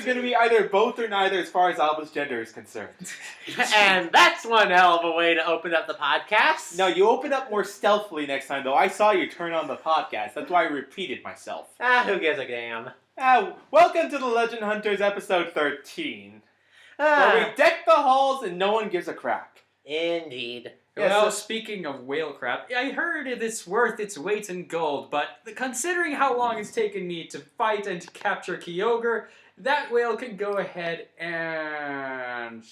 going to be either both or neither as far as Alba's gender is concerned. And that's one hell of a way to open up the podcast. No, you open up more stealthily next time, though. I saw you turn on the podcast. That's why I repeated myself. Who gives a damn? Welcome to the Legend Hunters episode 13. Where we deck the halls and no one gives a crap. Indeed. Well, speaking of whale crap, I heard it's worth its weight in gold, but considering how long it's taken me to fight and to capture Kyogre, that whale can go ahead and...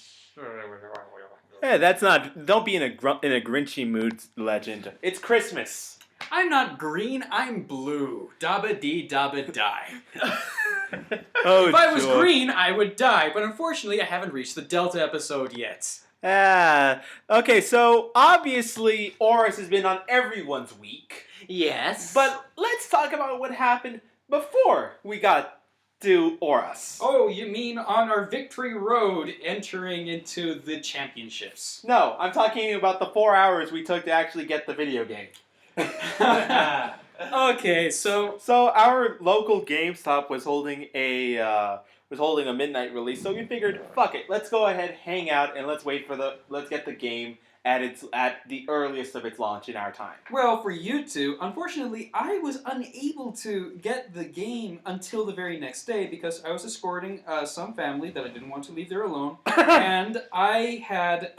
Yeah, that's not... Don't be in a Grinchy mood, Legend. It's Christmas. I'm not green, I'm blue. Dabba dee dabba die. If I was green, I would die, but unfortunately I haven't reached the Delta episode yet. Okay, so obviously Oras has been on everyone's week. Yes. But let's talk about what happened before we got to Oras. Oh, you mean on our victory road entering into the championships? No, I'm talking about the 4 hours we took to actually get the video game. Okay, so our local GameStop was holding a midnight release, so we figured, fuck it, let's go ahead, hang out, and let's get the game at the earliest of its launch in our time. Well, for you two, unfortunately, I was unable to get the game until the very next day because I was escorting some family that I didn't want to leave there alone, and I had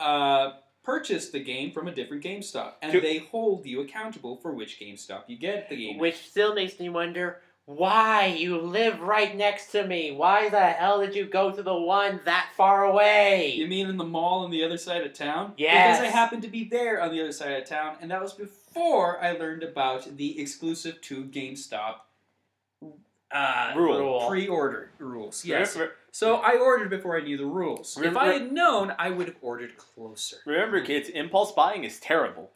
purchased the game from a different GameStop, and they hold you accountable for which GameStop you get the game. Which still makes me wonder, why? You live right next to me. Why the hell did you go to the one that far away? You mean in the mall on the other side of town? Yes. Because I happened to be there on the other side of town, and that was before I learned about the exclusive to GameStop pre-order rules. Yes. So I ordered before I knew the rules. If I had known, I would have ordered closer. Remember, kids, impulse buying is terrible.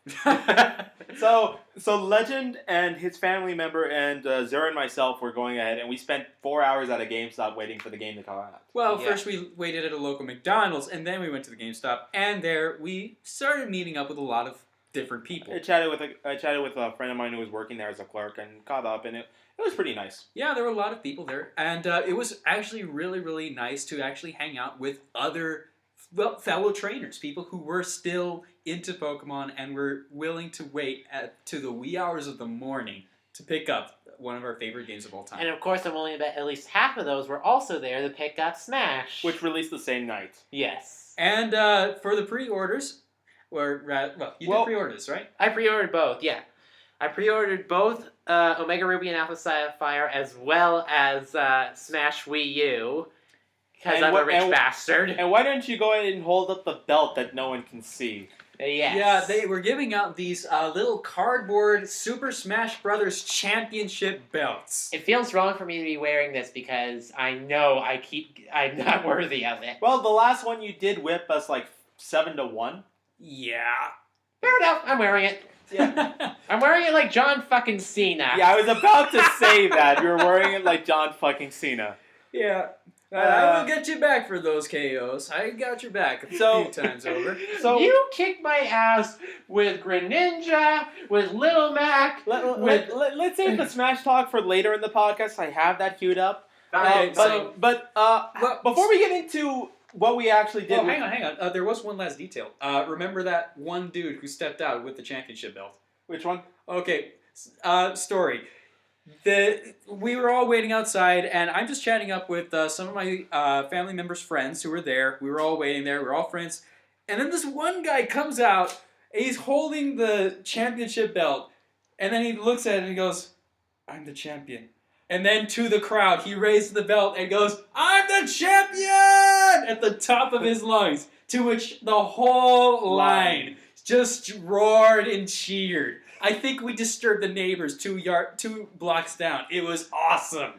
So Legend and his family member and Zara and myself were going ahead, and we spent 4 hours at a GameStop waiting for the game to come out. Well, first we waited at a local McDonald's, and then we went to the GameStop, and there we started meeting up with a lot of different people. I chatted with a friend of mine who was working there as a clerk and caught up, and it was pretty nice. Yeah, there were a lot of people there, and it was actually really, really nice to actually hang out with other fellow trainers, people who were still into Pokemon and were willing to wait to the wee hours of the morning to pick up one of our favorite games of all time. And of course, I'm only bet at least half of those were also there to pick up Smash. Which released the same night. Yes. And for the pre-orders, you did pre-orders, right? I pre-ordered both, yeah. I pre-ordered both OmegaRuby and AlphaSapphire as well as Smash Wii U. Because I'm a rich bastard. And why don't you go ahead and hold up the belt that no one can see? Yes. Yeah, they were giving out these little cardboard Super Smash Brothers Championship belts. It feels wrong for me to be wearing this because I know I'm not worthy of it. Well, the last one you did whip us like 7-1. Yeah. Fair enough, I'm wearing it. Yeah. I'm wearing it like John fucking Cena. Yeah, I was about to say that. You're wearing it like John fucking Cena. Yeah. I will get you back for those KOs. I got your back a few times over. So you kicked my ass with Greninja, with Little Mac. Let's save the Smash talk for later in the podcast. I have that queued up. Okay, but before we get into what we actually did... Oh, hang on. There was one last detail. Remember that one dude who stepped out with the championship belt? Which one? Okay, story. We were all waiting outside, and I'm just chatting up with some of my family members' friends who were there. We were all waiting there. We were all friends. And then this one guy comes out, and he's holding the championship belt. And then he looks at it and he goes, "I'm the champion." And then to the crowd, he raised the belt and goes, "I'm the champion!" at the top of his lungs. To which the whole line just roared and cheered. I think we disturbed the neighbors 2 blocks down. It was awesome.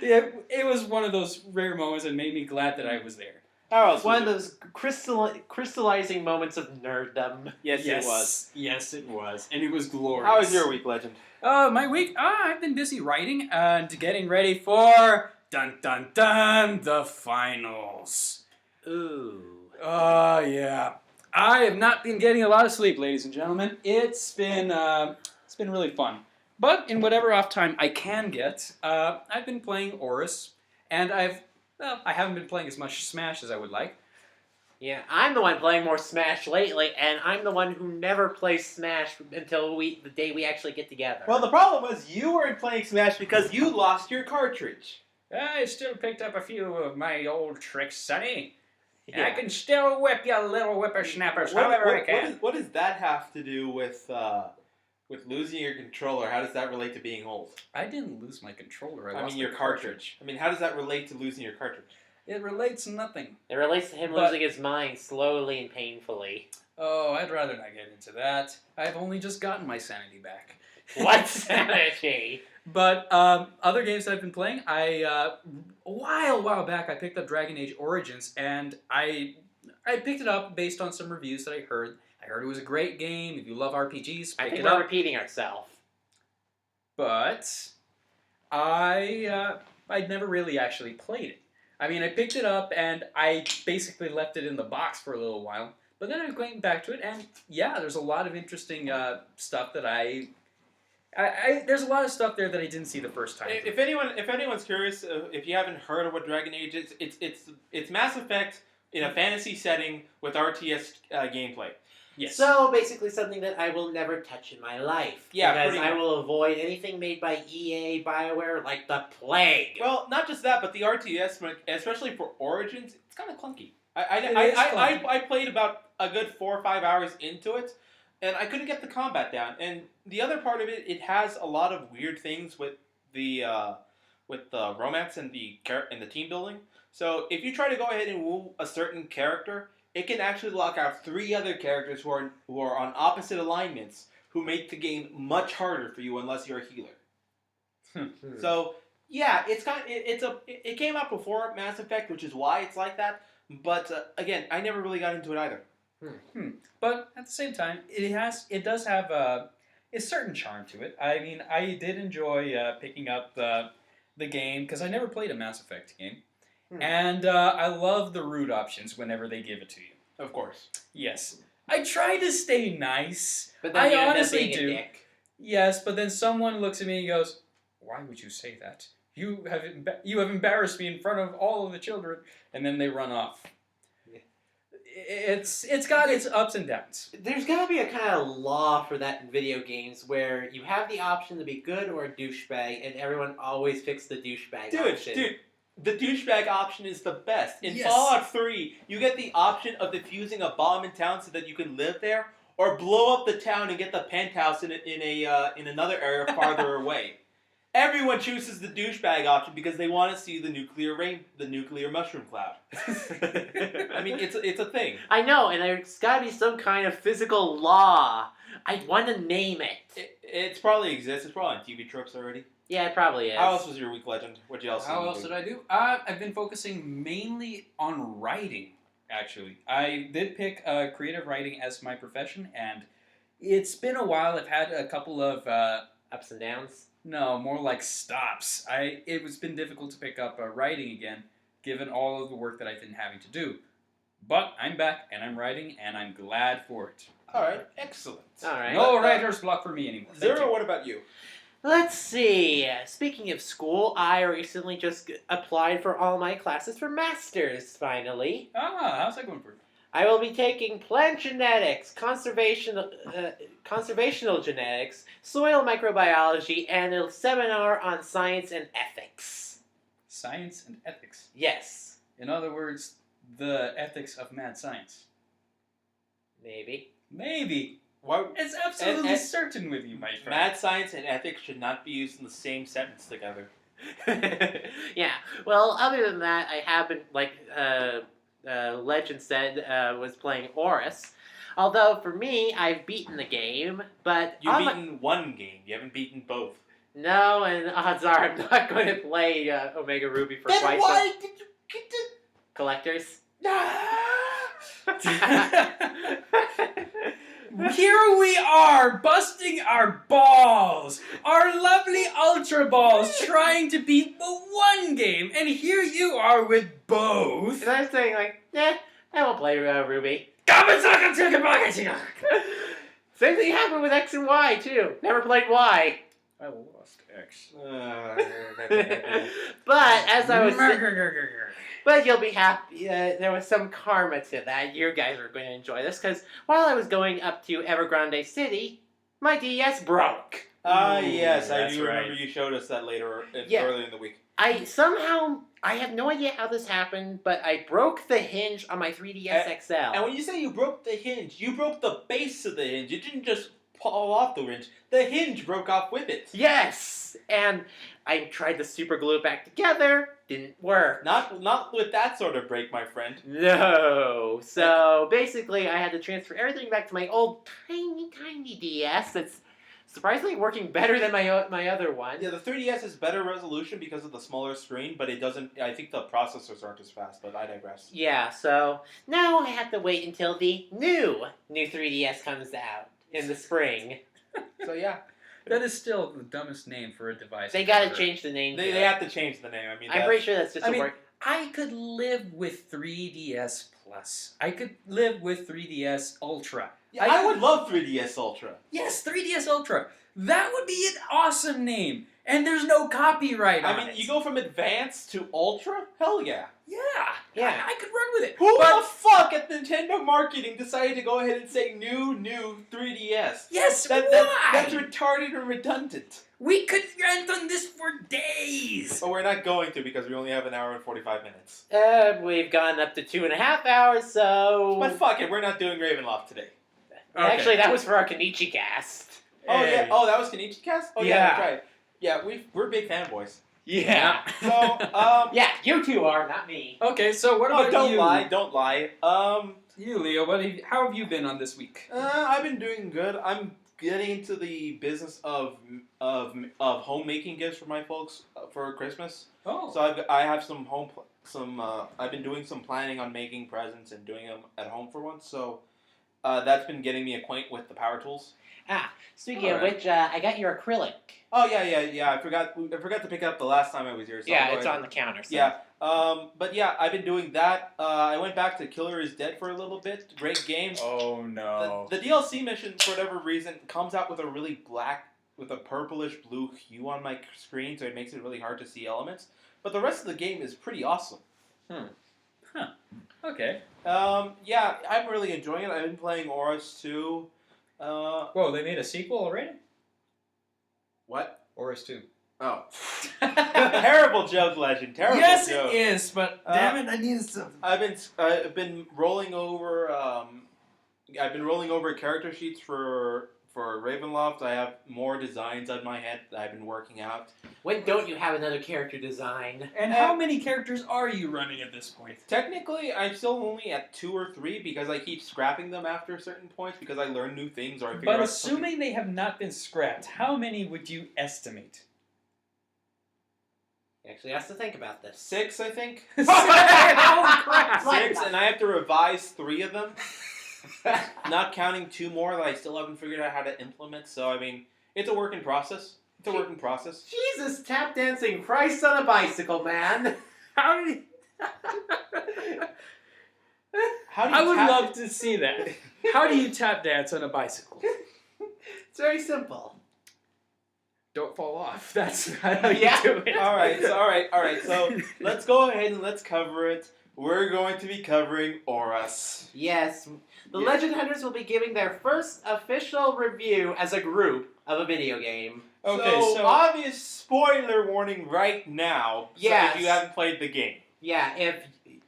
It was one of those rare moments that made me glad that I was there. One of those crystallizing moments of nerddom. Yes, it was. Yes, it was. And it was glorious. How was your week, Legend? My week? I've been busy writing and getting ready for... Dun, dun, dun! The finals. Ooh. Oh, yeah. I have not been getting a lot of sleep, ladies and gentlemen. It's been really fun. But in whatever off time I can get, I've been playing Oras, and I've Well, I haven't been playing as much Smash as I would like. Yeah, I'm the one playing more Smash lately, and I'm the one who never plays Smash until the day we actually get together. Well, the problem was you weren't playing Smash because you lost your cartridge. I still picked up a few of my old tricks, Sonny. Yeah. I can still whip you little whippersnappers however I can. What does that have to do with losing your controller? How does that relate to being old? I didn't lose my controller. I lost mean, your the cartridge. I mean, how does that relate to losing your cartridge? It relates nothing. It relates to him losing his mind slowly and painfully. Oh, I'd rather not get into that. I've only just gotten my sanity back. What sanity? But other games that I've been playing, a while back, I picked up Dragon Age Origins, and I picked it up based on some reviews that I heard. I heard it was a great game. If you love RPGs, I pick think it we're up. repeating ourselves. But I'd never really actually played it. I mean, I picked it up and I basically left it in the box for a little while. But then I went back to it, and yeah, there's a lot of interesting stuff that there's a lot of stuff there that I didn't see the first time. If anyone's curious, if you haven't heard of what Dragon Age is, it's Mass Effect in a fantasy setting with RTS gameplay. Yes. So basically, something that I will never touch in my life. Yeah, because pretty I will avoid anything made by EA, BioWare, like the plague. Well, not just that, but the RTS, especially for Origins, it's kind of clunky. It is clunky. I played about a good 4 or 5 hours into it, and I couldn't get the combat down. And the other part of it, it has a lot of weird things with the romance and the team building. So if you try to go ahead and woo a certain character, it can actually lock out 3 other characters who are on opposite alignments, who make the game much harder for you unless you're a healer. So yeah, it came out before Mass Effect, which is why it's like that. But again, I never really got into it either. But at the same time, it does have a certain charm to it. I mean, I did enjoy picking up the game because I never played a Mass Effect game. And I love the root options whenever they give it to you. Of course. Yes. I try to stay nice. But then I you end up honestly being a do. dick. Yes, but then someone looks at me and goes, "Why would you say that? You have embarrassed me in front of all of the children," and then they run off. Yeah. It's got its ups and downs. There's gotta be a kind of law for that in video games where you have the option to be good or a douchebag, and everyone always picks the douchebag option. Dude, the douchebag option is the best. In Yes. Fallout 3, you get the option of defusing a bomb in town so that you can live there, or blow up the town and get the penthouse in another area farther away. Everyone chooses the douchebag option because they want to see the nuclear mushroom cloud. I mean, it's a thing. I know, and there's gotta be some kind of physical law. I want to name it. It probably exists. It's probably on TV tropes already. Yeah, it probably is. How else was your week, Legend? What else? How else did I do? I've been focusing mainly on writing, actually. I did pick creative writing as my profession, and it's been a while. I've had a couple of... ups and downs? No, more like stops. It's been difficult to pick up writing again, given all of the work that I've been having to do. But I'm back, and I'm writing, and I'm glad for it. All right, excellent. All right. No writer's block for me anymore. Thank Zero, you. what about you? Let's see. Speaking of school, I recently just applied for all my classes for masters, finally. How's that going for you? I will be taking plant genetics, conservational genetics, soil microbiology, and a seminar on science and ethics. Science and ethics. Yes. In other words, the ethics of mad science. Maybe. Maybe. Why? It's absolutely certain with you, my friend. Mad science and ethics should not be used in the same sentence together. Yeah. Well, other than that, I have been, like Legend said, was playing Oras. Although, for me, I've beaten the game, but... You've beaten one game. You haven't beaten both. No, and odds are I'm not going to play OmegaRuby for Then quite why some... did you get the... Collectors? Here we are, busting our balls, our lovely Ultra Balls, trying to beat the one game, and here you are with both. And I'm saying, like, I won't play Ruby. Same thing happened with X and Y, too. Never played Y. I lost X. But, as I was But you'll be happy. There was some karma to that. You guys are going to enjoy this because while I was going up to Evergrande City, my DS broke. Yes, I that's do right. remember you showed us that later, Yeah. earlier in the week. I have no idea how this happened, but I broke the hinge on my 3DS XL. And when you say you broke the hinge, you broke the base of the hinge. You didn't just fall off the hinge. The hinge broke off with it. Yes! And I tried to super glue it back together. Didn't work. Not with that sort of break, my friend. No. So basically, I had to transfer everything back to my old tiny DS that's surprisingly working better than my other one. Yeah, the 3DS is better resolution because of the smaller screen, but it doesn't. I think the processors aren't as fast, but I digress. Yeah, so now I have to wait until the new 3DS comes out in the spring. So yeah, That is still the dumbest name for a device. They gotta change the name. they have to change the name. I mean, I'm pretty sure that's just I a mean, word. I could live with 3DS Plus. I could live with 3DS Ultra. Yeah, I would love 3DS Ultra. Yes, 3DS Ultra. That would be an awesome name. And there's no copyright on I mean, it. you go from Advanced to Ultra? Hell yeah. Yeah. Yeah. I could run with it. Who But- the fuck at Nintendo marketing decided to go ahead and say new 3DS? Yes, That's why? retarded and redundant. We could rant on this for days. But we're not going to because we only have an hour and 45 minutes. We've gone up to 2.5 hours, so... But fuck it, we're not doing Ravenloft today. Actually, that was for our Kenichi cast. Oh Hey. yeah, oh that was Kenichi Cast? Oh yeah, Yeah. that's right. Yeah, we're big fanboys. Yeah. So, Yeah, you two are, not me. Okay, so what about don't you? don't lie. You, Leo, how have you been on this week? I've been doing good. I'm getting into the business of homemaking gifts for my folks for Christmas. Oh. So I have some I've been doing some planning on making presents and doing them at home for once. So that's been getting me acquainted with the power tools. Speaking of which, I got your acrylic. Oh yeah. I forgot to pick it up the last time I was here. So Yeah, I'll go it's ahead on the counter. So. Yeah. But yeah, I've been doing that. I went back to Killer is Dead for a little bit. Great game. Oh no. The DLC mission, for whatever reason, comes out with a really black, with a purplish blue hue on my screen, so it makes it really hard to see elements. But the rest of the game is pretty awesome. Okay. Yeah, I'm really enjoying it. I've been playing Oras too. Whoa, they made a sequel already? What? Oris 2. Oh. Terrible joke, Legend. Terrible yes, joke. it is, but damn it, I needed something. I've been rolling over. I've been rolling over character sheets for Ravenloft. I have more designs on my head that I've been working out. When don't you have another character design? And how many characters are you running at this point? Technically, I'm still only at 2 or 3 because I keep scrapping them after certain points because I learn new things or I figure But out assuming they have not been scrapped, how many would you estimate? Actually, has to think about this. 6, I think. Holy crap! 6, and I have to revise 3 of them. Not counting 2 more that I still haven't figured out how to implement. So I mean, it's a work in process. It's a work in process. Jesus, tap dancing Christ on a bicycle, man. How did How do you I would tap love to see that. How do you tap dance on a bicycle? It's very simple. Don't fall off. That's how Yeah. you do it. All right. So let's go ahead and let's cover it. We're going to be covering Oras. Yes, the Yeah. Legend Hunters will be giving their first official review as a group of a video game. Okay, so obvious spoiler warning right now. Yes. If you haven't played the game. Yeah, if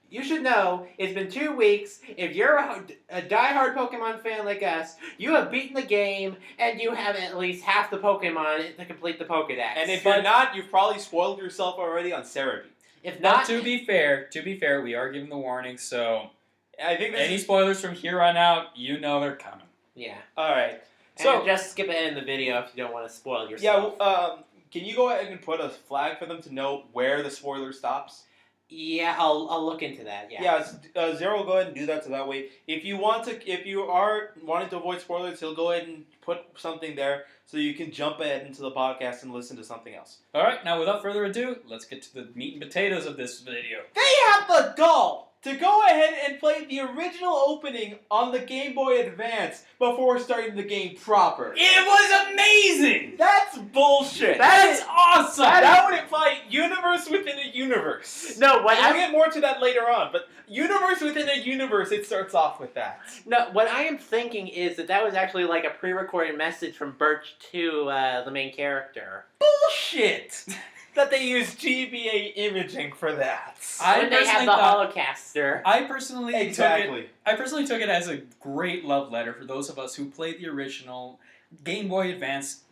you should know, it's been 2 weeks. If you're a diehard Pokemon fan like us, you have beaten the game and you have at least half the Pokemon to complete the Pokedex. And if you're not, you've probably spoiled yourself already on Cerebi. if but not, to be fair, we are giving the warning, so I think this any is... spoilers from here on out, you know they're coming. yeah. All right. So So just skip ahead in the video if you don't want to spoil yeah, yourself. can you go ahead and put a flag for them to know where the spoiler stops? Yeah, I'll look into that. Yeah. Zero will go ahead and do that so that way if you are wanting to avoid spoilers, he'll go ahead and put something there so you can jump ahead into the podcast and listen to something else. All right, now without further ado, let's get to the meat and potatoes of this video. They have the gall to go ahead and play the original opening on the Game Boy Advance before starting the game proper. It was amazing. That's bullshit. That's awesome. That would imply universe within a universe. No, what I'll I'm get more to that later on, but universe within a universe, it starts off with that. no, what I am thinking is that was actually like a pre-recorded message from Birch to the main character. Bullshit! That they use GBA imaging for that. When they have the holocaster. I personally Exactly. took it as a great love letter for those of us who played the original Game Boy Advance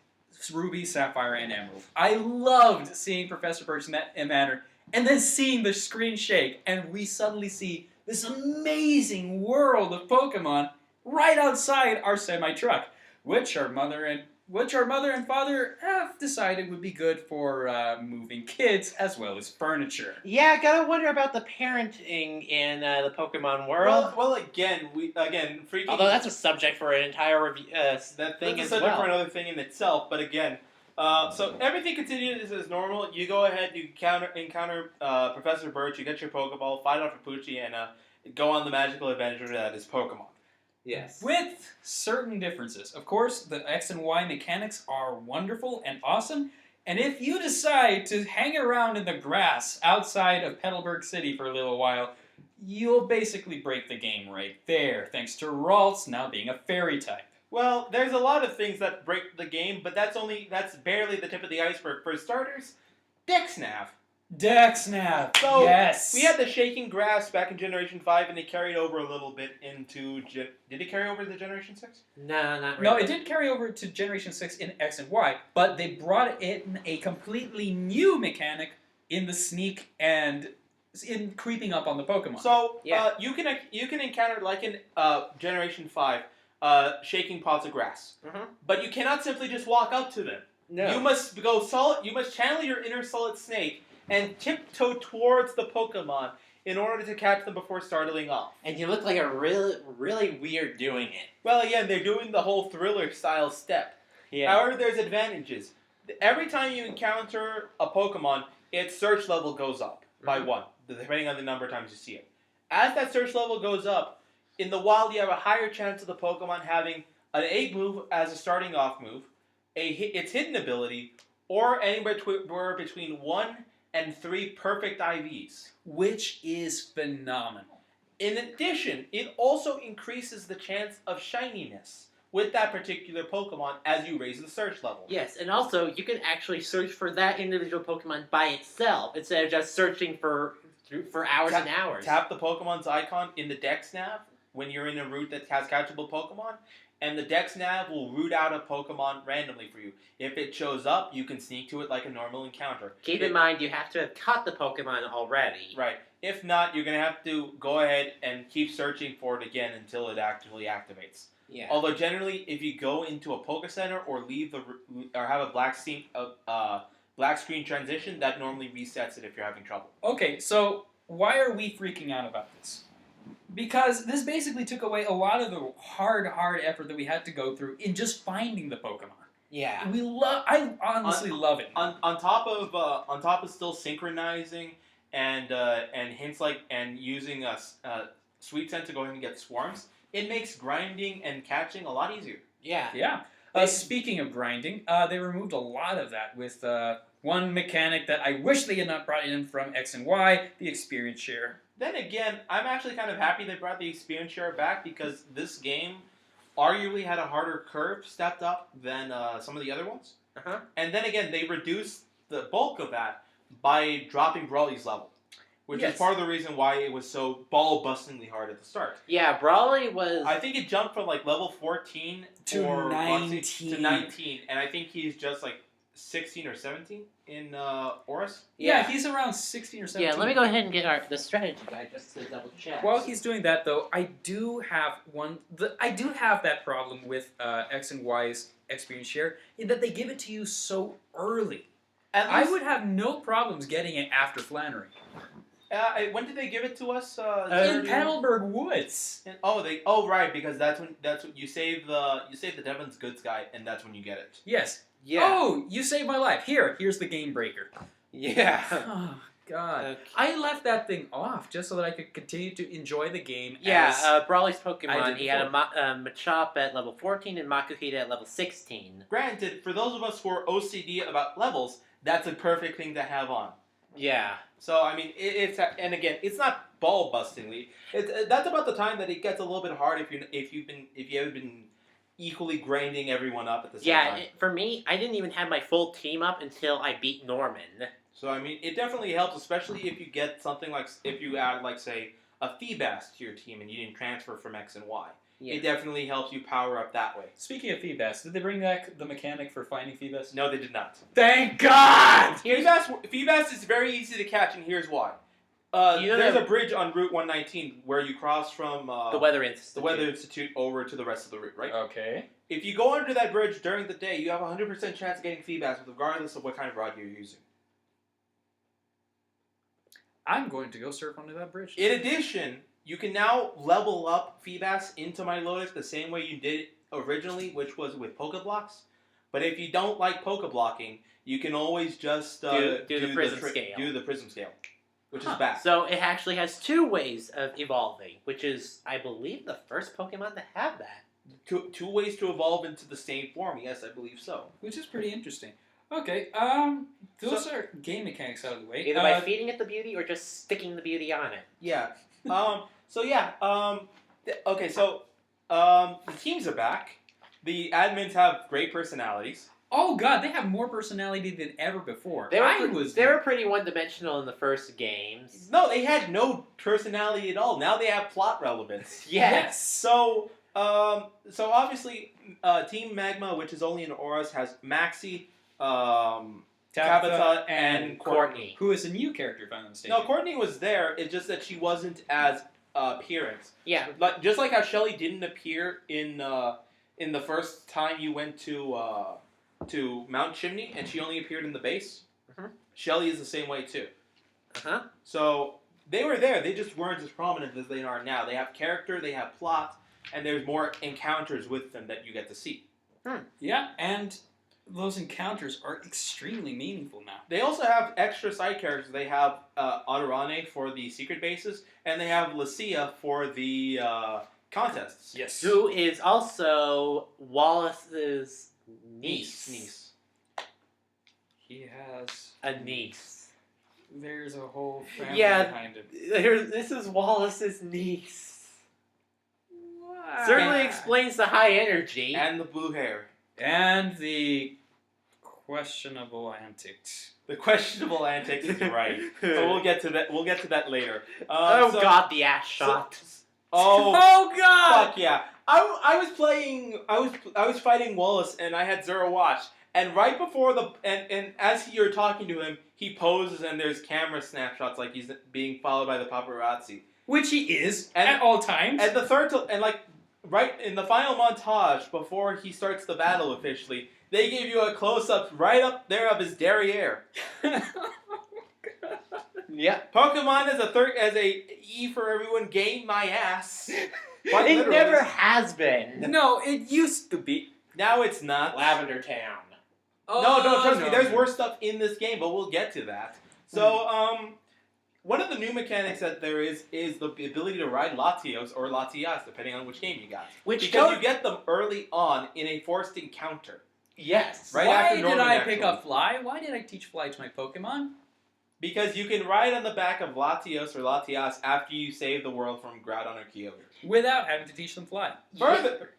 Ruby, Sapphire, and Emerald. I loved seeing Professor Birch in that, and then seeing the screen shake, and we suddenly see this amazing world of Pokemon right outside our semi-truck, which our mother and father have decided would be good for moving kids as well as furniture. Yeah, gotta wonder about the parenting in the Pokemon world. Well, again, freaking. Although that's a subject for an entire review thing that's a as subject well. for another thing in itself. But again, so everything continues as normal. You go ahead, you encounter Professor Birch, you get your Pokeball, fight off a Poochie, and go on the magical adventure that is Pokemon. Yes. With certain differences. Of course, the X and Y mechanics are wonderful and awesome, and if you decide to hang around in the grass outside of Petalburg City for a little while, you'll basically break the game right there, thanks to Ralts now being a fairy type. Well, there's a lot of things that break the game, but that's barely the tip of the iceberg. For starters, Dexnav. Dexnav! So, yes! we had the shaking grass back in Generation 5, and it carried over a little bit into... Did it carry over to Generation 6? No, not really. No, it did carry over to Generation 6 in X and Y, but they brought in a completely new mechanic in the sneak and in creeping up on the Pokemon. So, Yeah. you can encounter, like in Generation 5, shaking pods of grass. Mhm. But you cannot simply just walk up to them. No. You must you must channel your inner solid snake and tiptoe towards the Pokemon in order to catch them before startling off. And you look like a really weird doing it. Well, again, they're doing the whole thriller-style step. Yeah. However, there's advantages. Every time you encounter a Pokemon, its search level goes up by 1, depending on the number of times you see it. As that search level goes up, in the wild you have a higher chance of the Pokemon having an 8 move as a starting off move, its hidden ability, or anywhere between 1 and 3 perfect IVs. Which is phenomenal. In addition, it also increases the chance of shininess with that particular Pokemon as you raise the search level. Yes, and also you can actually search for that individual Pokemon by itself instead of just searching for hours and hours. Tap the Pokemon's icon in the Dex Nav when you're in a route that has catchable Pokemon, and the Dex Nav will root out a Pokemon randomly for you. If it shows up, you can sneak to it like a normal encounter. Keep in mind, you have to have caught the Pokemon already. Right. If not, you're going to have to go ahead and keep searching for it again until it actually activates. Yeah. Although generally, if you go into a Poke Center or have a black screen transition, that normally resets it if you're having trouble. Okay, so why are we freaking out about this? Because this basically took away a lot of the hard effort that we had to go through in just finding the Pokemon. Yeah. I honestly love it. On top of still synchronizing and hints and using a Sweet Scent to go ahead and get swarms, it makes grinding and catching a lot easier. Yeah. Yeah. Speaking of grinding, they removed a lot of that with one mechanic that I wish they had not brought in from X and Y, the experience share. Then again, I'm actually kind of happy they brought the experience share back because this game arguably had a harder curve stepped up than some of the other ones. Uh-huh. And then again, they reduced the bulk of that by dropping Brawly's level, which is part of the reason why it was so ball-bustingly hard at the start. Yeah, Brawly was... I think it jumped from like level 14 to 19. To 19, and I think he's just like 16 or 17 in ORAS. Yeah, he's around 16 or 17. Yeah, let me go ahead and get the strategy guide just to double check. While he's doing that, though, I do have that problem with X and Y's experience share in that they give it to you so early. I would have no problems getting it after Flannery. When did they give it to us? In Petalburg Woods. Right, because that's when you save the Devon's Goods guy, and that's when you get it. Yes. Yeah. Oh, you saved my life. Here's the game breaker. Yeah. Oh, God. Okay. I left that thing off just so that I could continue to enjoy the game. Yeah, Brawly's I Pokemon, did he had a Machop at level 14 and Makuhita at level 16. Granted, for those of us who are OCD about levels, that's a perfect thing to have on. Yeah. So I mean, and again, it's not ball bustingly. That's about the time that it gets a little bit hard if you haven't been equally grinding everyone up at the same time. For me, I didn't even have my full team up until I beat Norman. So I mean, it definitely helps, especially if you get something like if you add like say a Feebas to your team and you didn't transfer from X and Y. Yeah. It definitely helps you power up that way. Speaking of Feebas, did they bring back the mechanic for finding Feebas? No, they did not. Thank God! Feebas is very easy to catch, and here's why. There's a bridge on Route 119 where you cross from the Weather Institute. The Weather Institute over to the rest of the route, right? Okay. If you go under that bridge during the day, you have a 100% chance of getting Feebas, regardless of what kind of rod you're using. I'm going to go surf under that bridge. In addition, you can now level up Feebas into My Lotus the same way you did it originally, which was with Pokeblocks. But if you don't like Pokeblocking, you can always just do the prism scale. Do the prism scale, which is bad. So it actually has two ways of evolving, which is, I believe, the first Pokemon to have that. Two ways to evolve into the same form. Yes, I believe so. Which is pretty interesting. Okay, those are game mechanics out of the way. Either by feeding it the beauty or just sticking the beauty on it. Yeah. Okay, so the teams are back. The admins have great personalities. Oh God, they have more personality than ever before. They were pretty one-dimensional in the first games. No, they had no personality at all. Now they have plot relevance. Yes. So obviously, Team Magma, which is only in Auras, has Maxie, Tabitha, and Courtney. Who is a new character found on the stage. No, Courtney was there. It's just that she wasn't as appearance. Yeah. Just like how Shelly didn't appear in the first time you went to Mount Chimney, and she only appeared in the base. Mm-hmm. Shelly is the same way too. Uh-huh. So they were there. They just weren't as prominent as they are now. They have character, they have plot, and there's more encounters with them that you get to see. Yeah, and those encounters are extremely meaningful now. They also have extra side characters. They have Adarane for the secret bases, and they have Lucia for the contests. Yes. Who is also Wallace's niece. He has a niece. There's a whole family behind him. This is Wallace's niece. Wow. Certainly explains the high energy. And the blue hair. And the questionable antics. The questionable antics is right. So we'll get to that. We'll get to that later. God, the ass shot. Oh God! Fuck yeah! I was playing. I was fighting Wallace, and I had Zero Watch. And right before and as you're talking to him, he poses, and there's camera snapshots like he's being followed by the paparazzi. Which he is at all times. And right in the final montage before he starts the battle officially, they give you a close-up right up there of his derriere. Yeah. Pokemon as a E for everyone game my ass. It never has been. No, it used to be. Now it's not. Lavender Town. No, trust me. There's worse stuff in this game, but we'll get to that. So, one of the new mechanics that there is the ability to ride Latios or Latias, depending on which game you got. Because you get them early on in a forced encounter. Yes. Right Why after did Norman, I actually. pick up Fly? Why did I teach Fly to my Pokemon? Because you can ride on the back of Latios or Latias after you save the world from Groudon or Kyogre. Without having to teach them Fly. Further,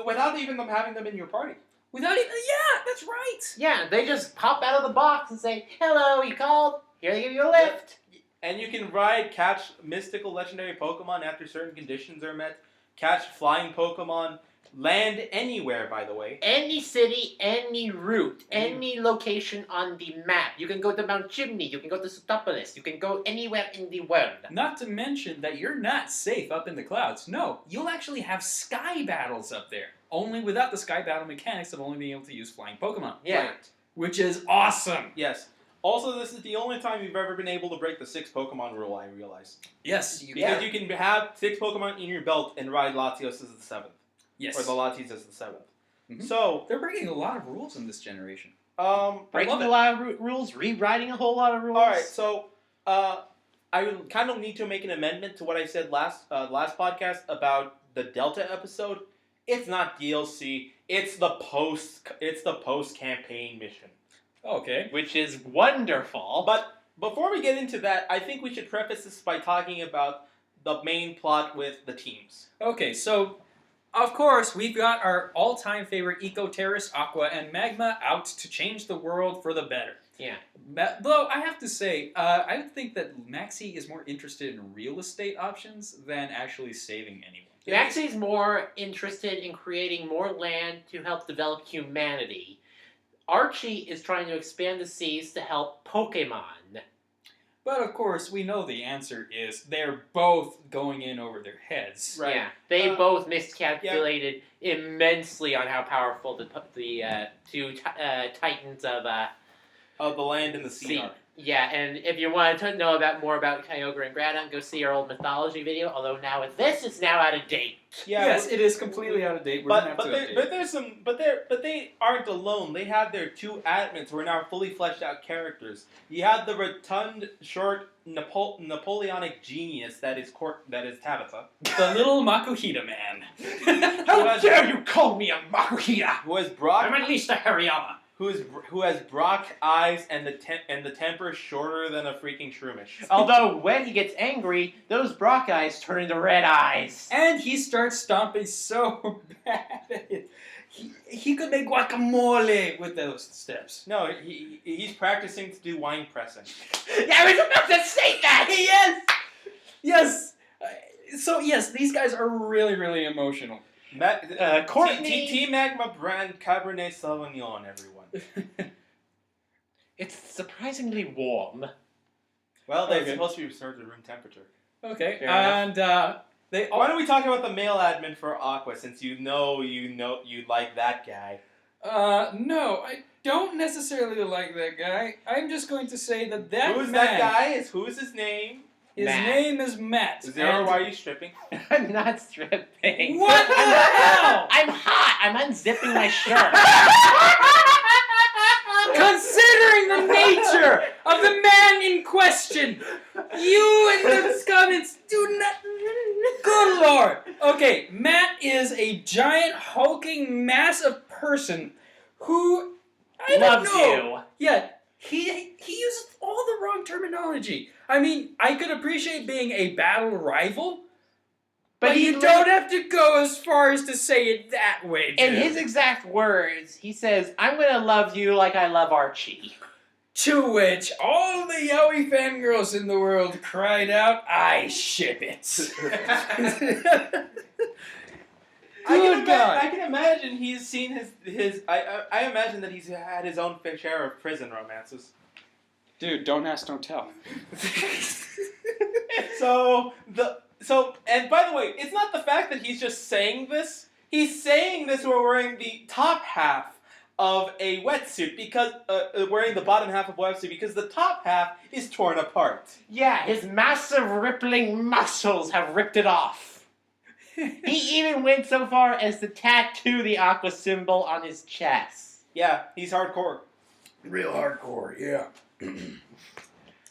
without even having them in your party. Without even, yeah, that's right. Yeah, they just pop out of the box and say, "Hello, you called? Here they give you a lift." And you can catch mystical legendary Pokemon after certain conditions are met, catch flying Pokemon, land anywhere, by the way. Any city, any route, any location on the map. You can go to Mount Chimney, you can go to Sootopolis, you can go anywhere in the world. Not to mention that you're not safe up in the clouds. No, you'll actually have sky battles up there. Only without the sky battle mechanics of only being able to use flying Pokemon. Yeah. Right. Which is awesome. Yes. Also, this is the only time you've ever been able to break the 6 Pokemon rule, I realize. Yes. Because you can have 6 Pokemon in your belt and ride Latios as the 7th. Yes. Or the Latias as the 7th. Mm-hmm. So they're breaking a lot of rules in this generation. Breaking a lot of rules, rewriting a whole lot of rules. Alright, so I kind of need to make an amendment to what I said last podcast about the Delta episode. It's not DLC. It's the post campaign mission. Okay. Which is wonderful. But before we get into that, I think we should preface this by talking about the main plot with the teams. Okay, so of course we've got our all-time favorite eco-terrorists Aqua and Magma out to change the world for the better. Yeah. Though I have to say, I think that Maxie is more interested in real estate options than actually saving anyone. Maxie's more interested in creating more land to help develop humanity. Archie is trying to expand the seas to help Pokemon. But of course, we know the answer is they're both going in over their heads. Right. Yeah, they both miscalculated immensely on how powerful the two titans of the land and the sea are. Yeah, and if you want to know more about Kyogre and Groudon, go see our old mythology video. Although now with this, it's now out of date. Yeah, Yes, it is completely out of date. We're gonna have to update. But they aren't alone. They have their two admins who are now fully fleshed out characters. You have the rotund, short, Napoleonic genius that is Tabitha. The little Makuhita man. How dare you call me a Makuhita? Who has Brock? I'm at least a Hariyama. Who has Brock eyes and the temper shorter than a freaking Shroomish. Although when he gets angry, those Brock eyes turn into red eyes. And he starts stomping so bad. He could make guacamole with those steps. No, he's practicing to do wine pressing. Yeah, I was about to say that! Yes! Yes! So yes, these guys are really, really emotional. Courtney... Team Magma brand Cabernet Sauvignon, everyone. It's surprisingly warm. Well, they're supposed to be restored to room temperature. Okay, Fair and why don't we talk about the male admin for Aqua, since you like that guy? No, I don't necessarily like that guy. I'm just going to say that Who's that guy? Who's his name? His name is Matt. Zero, why are you stripping? I'm not stripping. What the hell? I'm hot. I'm unzipping my shirt. Considering the nature of the man in question, you and the comments do not... Good lord! Okay, Matt is a giant, hulking mass of person who... I don't loves know. you. Yeah, he uses all the wrong terminology. I mean, I could appreciate being a battle rival, but you don't have to go as far as to say it that way, In dude. his exact words, he says, I'm going to love you like I love Archie. To which all the yaoi fangirls in the world cried out, I ship it. I can imagine he's seen his. I imagine that he's had his own fair share of prison romances. Dude, don't ask, don't tell. And by the way, it's not the fact that he's just saying this. He's saying this while wearing the top half of a wetsuit because wearing the bottom half of a wetsuit because the top half is torn apart. Yeah, his massive rippling muscles have ripped it off. He even went so far as to tattoo the Aqua symbol on his chest. Yeah, he's hardcore. Real hardcore, yeah.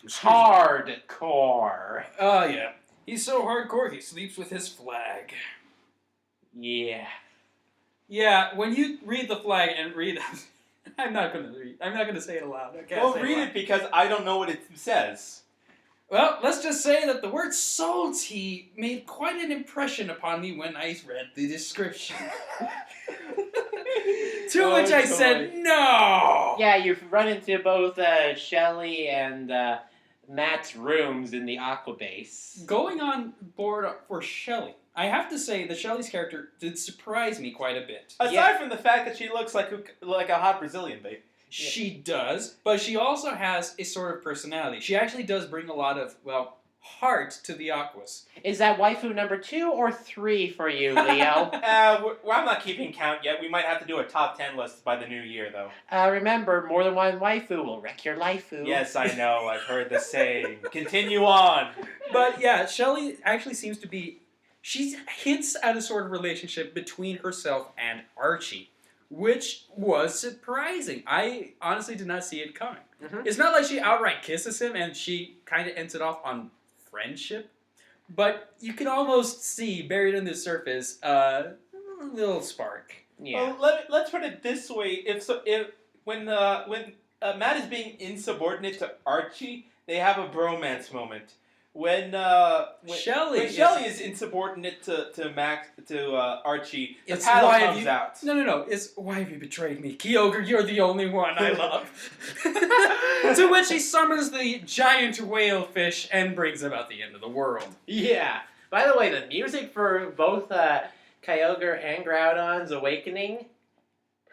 Hardcore. Oh, yeah. He's so hardcore, he sleeps with his flag. Yeah. Yeah, when you read the flag and read... I'm not gonna say it aloud. Well, read it because I don't know what it says. Well, let's just say that the word salty made quite an impression upon me when I read the description. To which I said, no! Yeah, you've run into both Shelly and Matt's rooms in the Aqua base. Going on board for Shelly, I have to say that Shelly's character did surprise me quite a bit. Aside from the fact that she looks like a hot Brazilian babe. She does, but she also has a sort of personality. She actually does bring a lot of, well, heart to the Aquas. Is that waifu number 2 or 3 for you, Leo? I'm not keeping count yet. We might have to do a top 10 list by the new year, though. Remember, more than one waifu will wreck your lifeu. Yes, I know. I've heard the saying. Continue on. But yeah, Shelly actually seems to be... She hints at a sort of relationship between herself and Archie, which was surprising. I honestly did not see it coming. Mm-hmm. It's not like she outright kisses him and she kind of ends it off on friendship, but you can almost see, buried in the surface, a little spark. Yeah. Well, let's put it this way: when Matt is being insubordinate to Archie, they have a bromance moment. When Shelly is insubordinate to Archie, the It's paddle why have comes you- out. No. It's why have you betrayed me? Kyogre, you're the only one I love. To which he summons the giant whale fish and brings about the end of the world. Yeah. By the way, the music for both Kyogre and Groudon's awakening,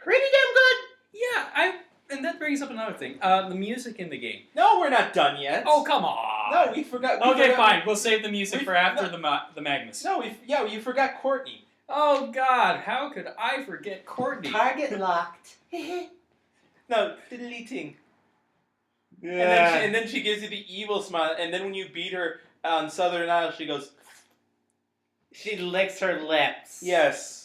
pretty damn good. Yeah, and that brings up another thing. The music in the game. No, we're not done yet. Oh, come on. No, we forgot. we Okay, forgot- fine. We'll save the music we- for after the Magnus. No, you forgot Courtney. Oh, God. How could I forget Courtney? Target locked. No, deleting. Yeah. And then she gives you the evil smile, and then when you beat her on Southern Isle, she goes, She licks her lips. yes.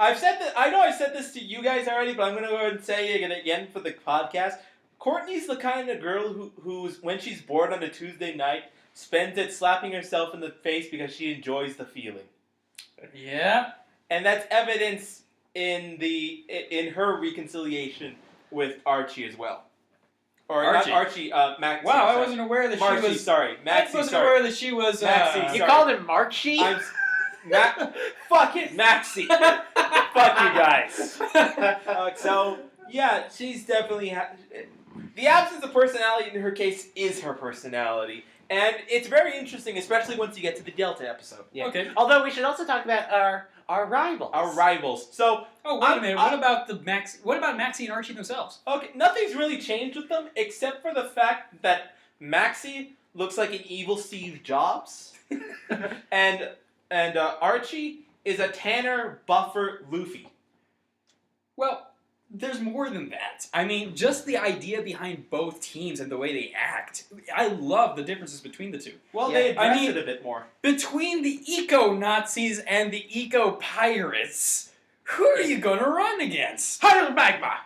I've said that. I know I said this to you guys already, but I'm gonna go ahead and say it again for the podcast. Courtney's the kind of girl who's when she's bored on a Tuesday night, spends it slapping herself in the face because she enjoys the feeling, Yeah. and that's evidence in her reconciliation with Archie as well, or Archie. not Archie. Maxie. Wow, I sorry. wasn't aware that Marcy, she was... sorry. Maxie, I wasn't sorry. aware that she was... Maxie, You sorry. called him Marchie? Fuck it, Maxie. Fuck you guys. So, yeah, she's definitely... the absence of personality in her case is her personality. And it's very interesting, especially once you get to the Delta episode. Yeah. Okay. Although we should also talk about our rivals. Our rivals. So, Oh, wait a minute. What about Maxie and Archie themselves? okay, nothing's really changed with them, except for the fact that Maxie looks like an evil Steve Jobs. and Archie is a tanner, buffer Luffy. Well, there's more than that. I mean, just the idea behind both teams and the way they act. I love the differences between the two. Well, Yeah, they address I mean- it a bit more. Between the eco-Nazis and the eco-pirates, who are you gonna run against? Hail Magma!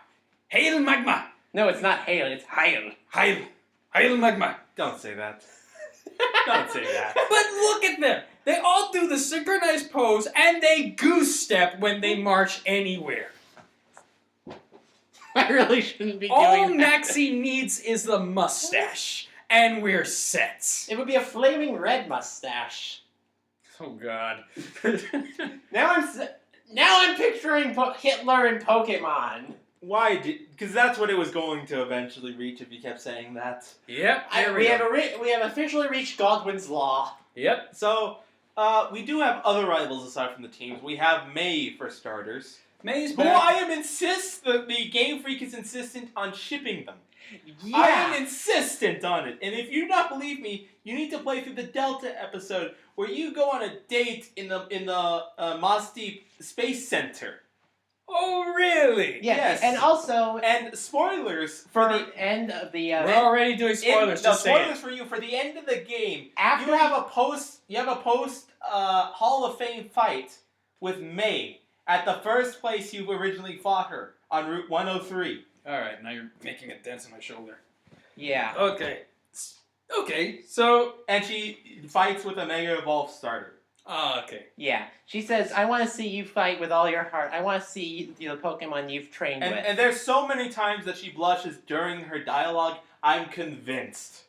Hail Magma! No, it's not Hail, it's Hail. Hail Magma! Don't say that. Don't say that. But look at them! They all do the synchronized pose and they goose step when they march anywhere. I really shouldn't be All doing that. Maxie needs is the mustache, and we're set. It would be a flaming red mustache. Oh God. Now I'm picturing Hitler and Pokemon. Why did? Because that's what it was going to eventually reach if you kept saying that. Yep. We have officially reached Godwin's Law. Yep. So, we do have other rivals aside from the teams. We have May for starters. May's Who back. I am the Game Freak is insistent on shipping them. Yeah. I am insistent on it. And if you do not believe me, you need to play through the Delta episode where you go on a date in the Mos Deep Space Center. Oh really? Yeah. Yes. And also And spoilers for for the end of the We're already doing spoilers. No, Just say spoilers it. for you for the end of the game. after You have a post Hall of Fame fight with May at the first place you originally fought her on Route 103. All right. Now you're making a dent in my shoulder. Yeah. Okay. Okay. So. And she fights with a Mega Evolve starter. Okay. Yeah. She says, I want to see you fight with all your heart. I want to see the Pokemon you've trained with. And there's so many times that she blushes during her dialogue, I'm convinced.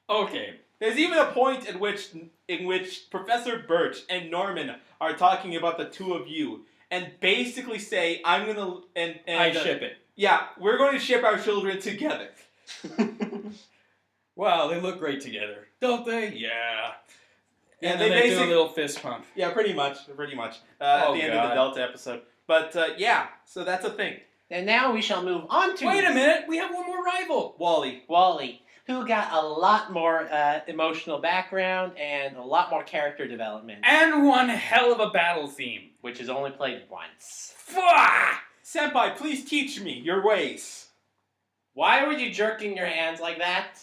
Okay. There's even a point in which Professor Birch and Norman are talking about the two of you and basically say, I'm gonna and I ship it. Yeah, we're going to ship our children together. Wow, they look great together, don't they? Yeah. Yeah, And they then they do a basically- little fist pump. Yeah, pretty much. At Oh, the end of the God. Delta episode. But yeah, so that's a thing. And now we shall move on to Wait a minute, we have one more rival. Wally. Wally, who got a lot more emotional background and a lot more character development, And one hell of a battle theme. which is only played once. Fwah! Senpai, please teach me your ways. Why were you jerking your hands like that?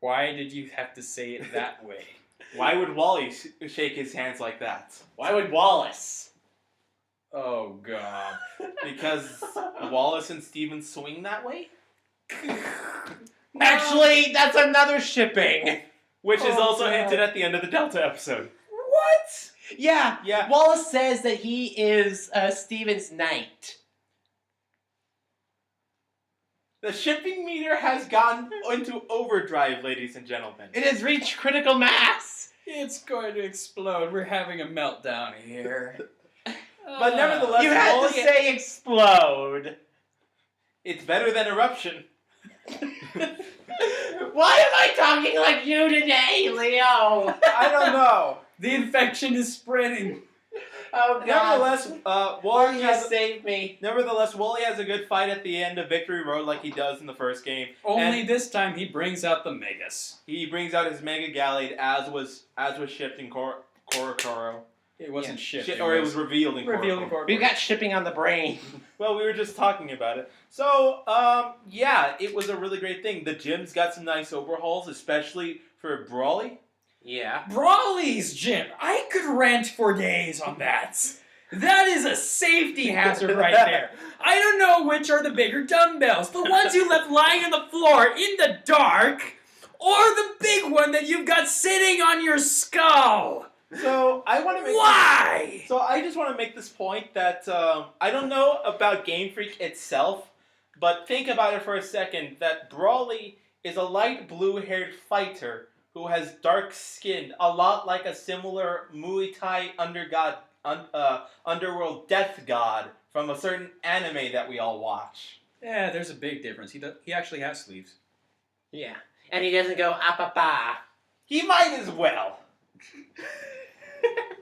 Why did you have to say it that way? Why would Wally shake his hands like that? Why would Wallace? Oh, God. Because Wallace and Steven swing that way? Actually, that's another shipping. Which is Oh, also God. hinted at the end of the Delta episode. What? Yeah. Yeah. Wallace says that he is Steven's knight. The shipping meter has gone into overdrive, ladies and gentlemen. It has reached critical mass. It's going to explode. We're having a meltdown here. But nevertheless, You had to say explode. it's better than eruption. Why am I talking like you today, Leo? I don't know. The infection is spreading. Oh God. Nevertheless, Save me. Wally has a good fight at the end of Victory Road like he does in the first game. Only And this time he brings out the Megas. he brings out his Mega Gallade as was shipped in Korokoro. It wasn't shipped. It was revealed in revealed. Korokoro. We got shipping on the brain. Well, we were just talking about it. So, yeah, it was a really great thing. The gym's got some nice overhauls, especially for Brawly. Yeah. Brawly's gym. I could rant for days on that. That is a safety hazard right there. I don't know which are the bigger dumbbells. The ones you left lying on the floor in the dark, or the big one that you've got sitting on your skull. So, I want to make... Why? So, I just want to make this point that I don't know about Game Freak itself, but think about it for a second, that Brawly is a light blue-haired fighter who has dark skin, a lot like a similar Muay Thai underworld death god from a certain anime that we all watch. Yeah, there's a big difference. He actually has sleeves. Yeah. And he doesn't go apapa. He might as well.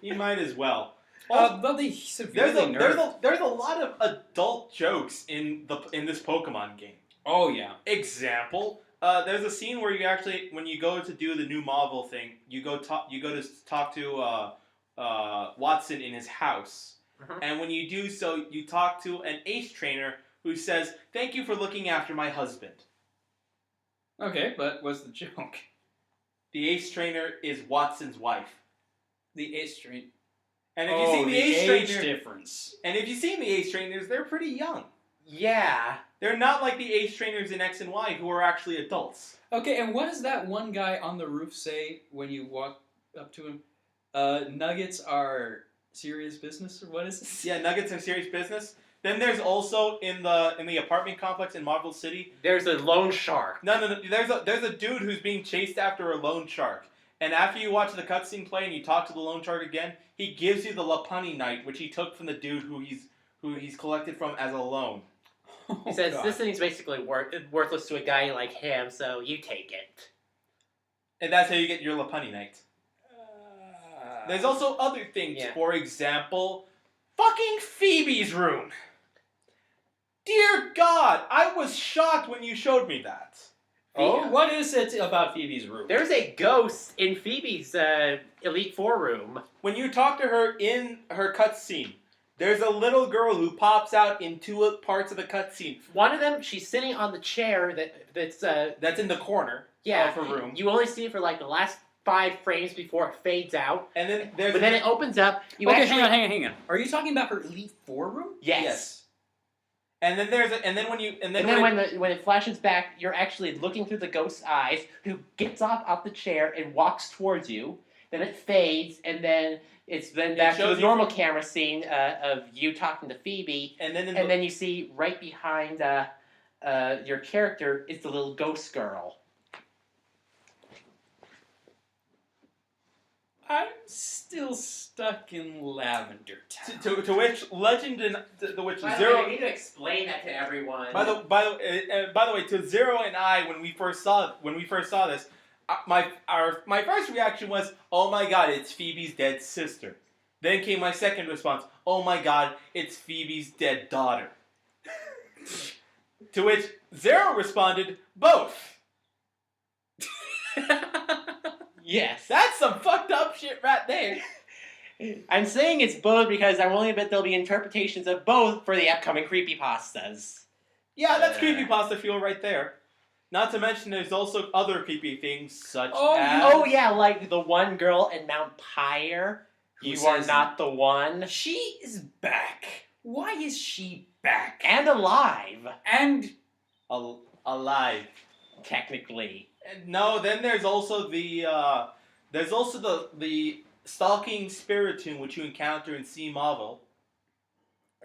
He might as well. But they severely nerfed. There's a lot of adult jokes in this Pokemon game. Oh yeah. Example. There's a scene where you actually, when you go to do the new Marvel thing, you go to talk to Watson in his house, and when you do so, you talk to an Ace trainer who says, "Thank you for looking after my husband." Okay, but what's the joke? The Ace trainer is Watson's wife. The Ace trainer. And if you've seen the Ace trainer, difference. and if you've seen the Ace trainers, they're pretty young. Yeah. They're not like the Ace trainers in X and Y who are actually adults. Okay, and what does that one guy on the roof say when you walk up to him? Nuggets are serious business, or what is this? Yeah, nuggets are serious business. Then there's also in the apartment complex in Marvel City. There's a lone shark. No. There's a dude who's being chased after a lone shark. And after you watch the cutscene play and you talk to the lone shark again, he gives you the Lopunny Knight, which he took from the dude who he's collected from as a loan. He says, this thing's basically worthless to a guy like him, so you take it. And that's how you get your Lopunny Knight. There's also other things. Yeah. For example, fucking Phoebe's room. Dear God, I was shocked when you showed me that. Oh, what is it about Phoebe's room? There's a ghost in Phoebe's Elite Four room. When you talk to her in her cutscene, there's a little girl who pops out in two parts of the cutscene. One of them, she's sitting on the chair That's in the corner of her room. You only see it for like the last 5 frames before it fades out. And then there's But then it opens up. Hang on. Are you talking about her Elite Four room? Yes. And then when it flashes back, you're actually looking through the ghost's eyes, who gets off the chair and walks towards you. Then it fades, and then it's back to the normal camera scene of you talking to Phoebe. And then you see right behind your character is the little ghost girl. I'm still stuck in Lavender Town. to which Legend and the which By the Zero. way, I need to explain that to everyone. By the way, to Zero and I, when we first saw this, my first reaction was, "Oh my God, it's Phoebe's dead sister." Then came my second response, "Oh my God, it's Phoebe's dead daughter." To which Zero responded, "Both." Yes. That's some fucked up shit right there. I'm saying it's both because I'm willing to bet there'll be interpretations of both for the upcoming creepypastas. Yeah, that's creepypasta fuel right there. Not to mention there's also other creepy things such as... Oh yeah, like the one girl in Mount Pyre. You are not the one. She is back. Why is she back? And alive. And... alive. Technically. No, then there's also the stalking spiritomb which you encounter in C Marvel.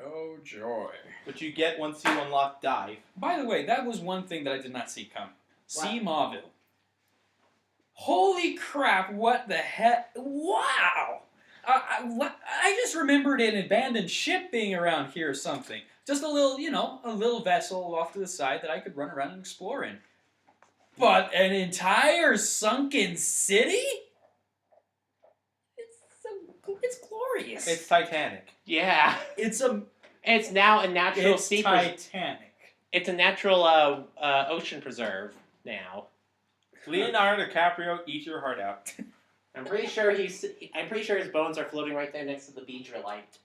Oh, joy. which you get once you unlock Dive. By the way, that was one thing that I did not see come. See Mauville. Holy crap, what the heck? Wow! I just remembered an abandoned ship being around here or something. Just a little, a little vessel off to the side that I could run around and explore in. But an entire sunken city? It's glorious. It's Titanic. Yeah. It's now a natural sea Titanic. It's a natural ocean preserve now. Leonardo DiCaprio, eat your heart out. I'm pretty sure his bones are floating right there next to the Beedrillite.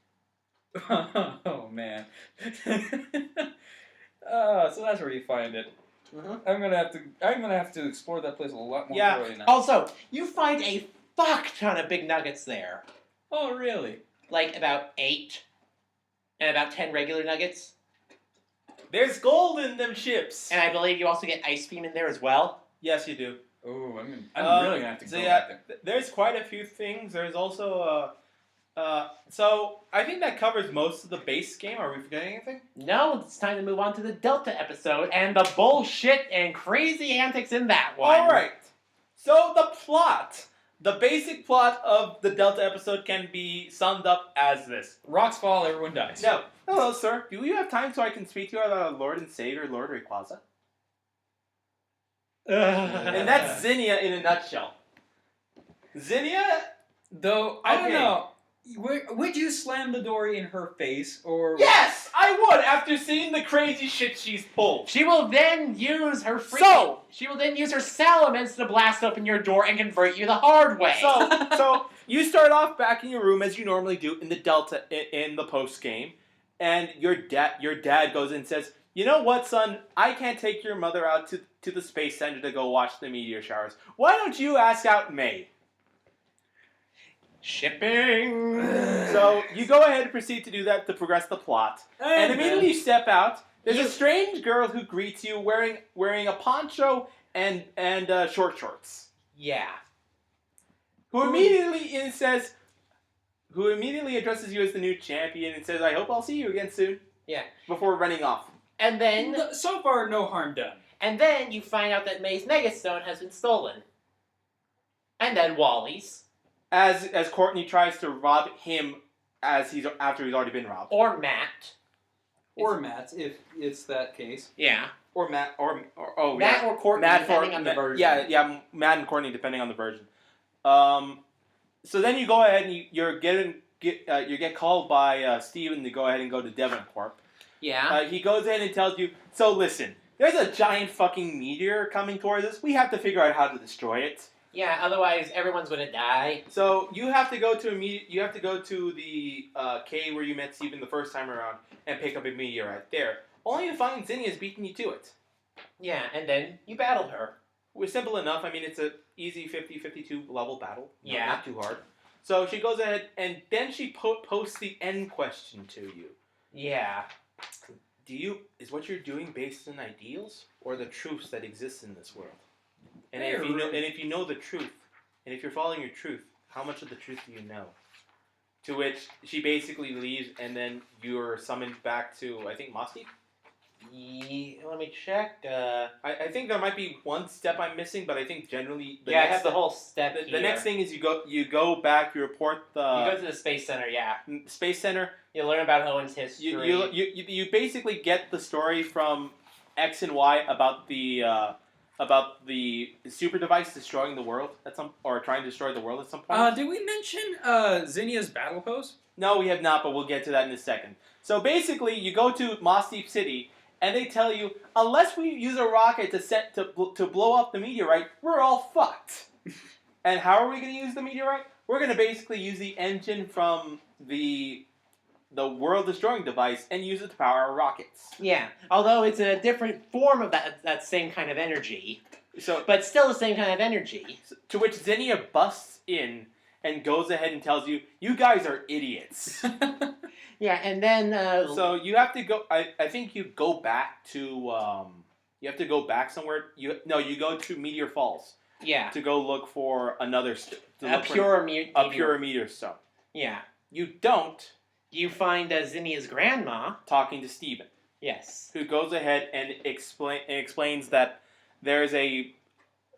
Oh man. So that's where you find it. Mm-hmm. I'm gonna have to explore that place a lot more Yeah. thoroughly now. Also, you find a fuck ton of big nuggets there. Oh really? Like about 8. And about 10 regular nuggets. There's gold in them ships. And I believe you also get ice beam in there as well. Yes, you do. Oh, I'm really gonna have to go back there. There's quite a few things. There's also so I think that covers most of the base game. Are we forgetting anything? No, it's time to move on to the Delta episode and the bullshit and crazy antics in that one. All right. So the plot, the basic plot of the Delta episode can be summed up as this. Rocks fall, everyone dies. No. Hello, sir. Do you have time so I can speak to you about our Lord and Savior, Lord Rayquaza? And that's Zinnia in a nutshell. Zinnia? Though I don't Okay. know. Would you slam the door in her face or? Yes, I would after seeing the crazy shit she's pulled. She will then use her She will then use her Salamence to blast open your door and convert you the hard way. So you start off back in your room as you normally do in the Delta in the post game, and your dad goes in and says, "You know what, son? I can't take your mother out to the space center to go watch the meteor showers. Why don't you ask out May?" Shipping. So you go ahead and proceed to do that to progress the plot, and immediately you step out. There's a strange girl who greets you wearing a poncho and short shorts. Yeah. Who immediately addresses you as the new champion and says, "I hope I'll see you again soon." Yeah. Before running off. And then So far, no harm done. you find out that May's Megastone has been stolen. And then Wally's. As Courtney tries to rob him after he's already been robbed. Or Matt. Or Matt, if it's that case. Yeah. Or Matt Matt or Courtney, depending on the version. Yeah, Matt and Courtney depending on the version. So then you go ahead and you get called by Steven to go ahead and go to Devoncorp. Yeah. He goes in and tells you, "So listen, there's a giant fucking meteor coming towards us. We have to figure out how to destroy it." Yeah, otherwise everyone's gonna die. So you have to go to the cave where you met Steven the first time around and pick up a meteorite there. Only to find Zinnia's beating you to it. Yeah, and then you battle her. It was simple enough. I mean, it's a easy 50-52 level battle. Yeah. Not too hard. So she goes ahead and then she posts the end question to you. Yeah. Is what you're doing based on ideals or the truths that exist in this world? And Hey, if you know the truth, and if you're following your truth, how much of the truth do you know? To which she basically leaves, and then you're summoned back to, I think, Mossy? Let me check. I think there might be one step I'm missing, but I think generally I have the whole step the next thing is you go back, you report you go to the Space Center, yeah. Space Center. You learn about Owen's history. You basically get the story from X and Y about the super device destroying the world or trying to destroy the world at some point. Did we mention Zinnia's battle pose? No, we have not, but we'll get to that in a second. So basically, you go to Moss Deep City, and they tell you, unless we use a rocket to blow up the meteorite, we're all fucked. And how are we going to use the meteorite? We're going to basically use the engine from the world-destroying device and use it to power our rockets. Yeah, although it's a different form of that same kind of energy. So, but still the same kind of energy. To which Zinnia busts in and goes ahead and tells you, "You guys are idiots." Yeah, and then so you have to go. I think you go back to. You have to go back somewhere. You go to Meteor Falls. Yeah. To go look for another a pure meteor stone. Yeah. You don't You find Zinnia's grandma. talking to Steven, Yes. who goes ahead and explains that there's a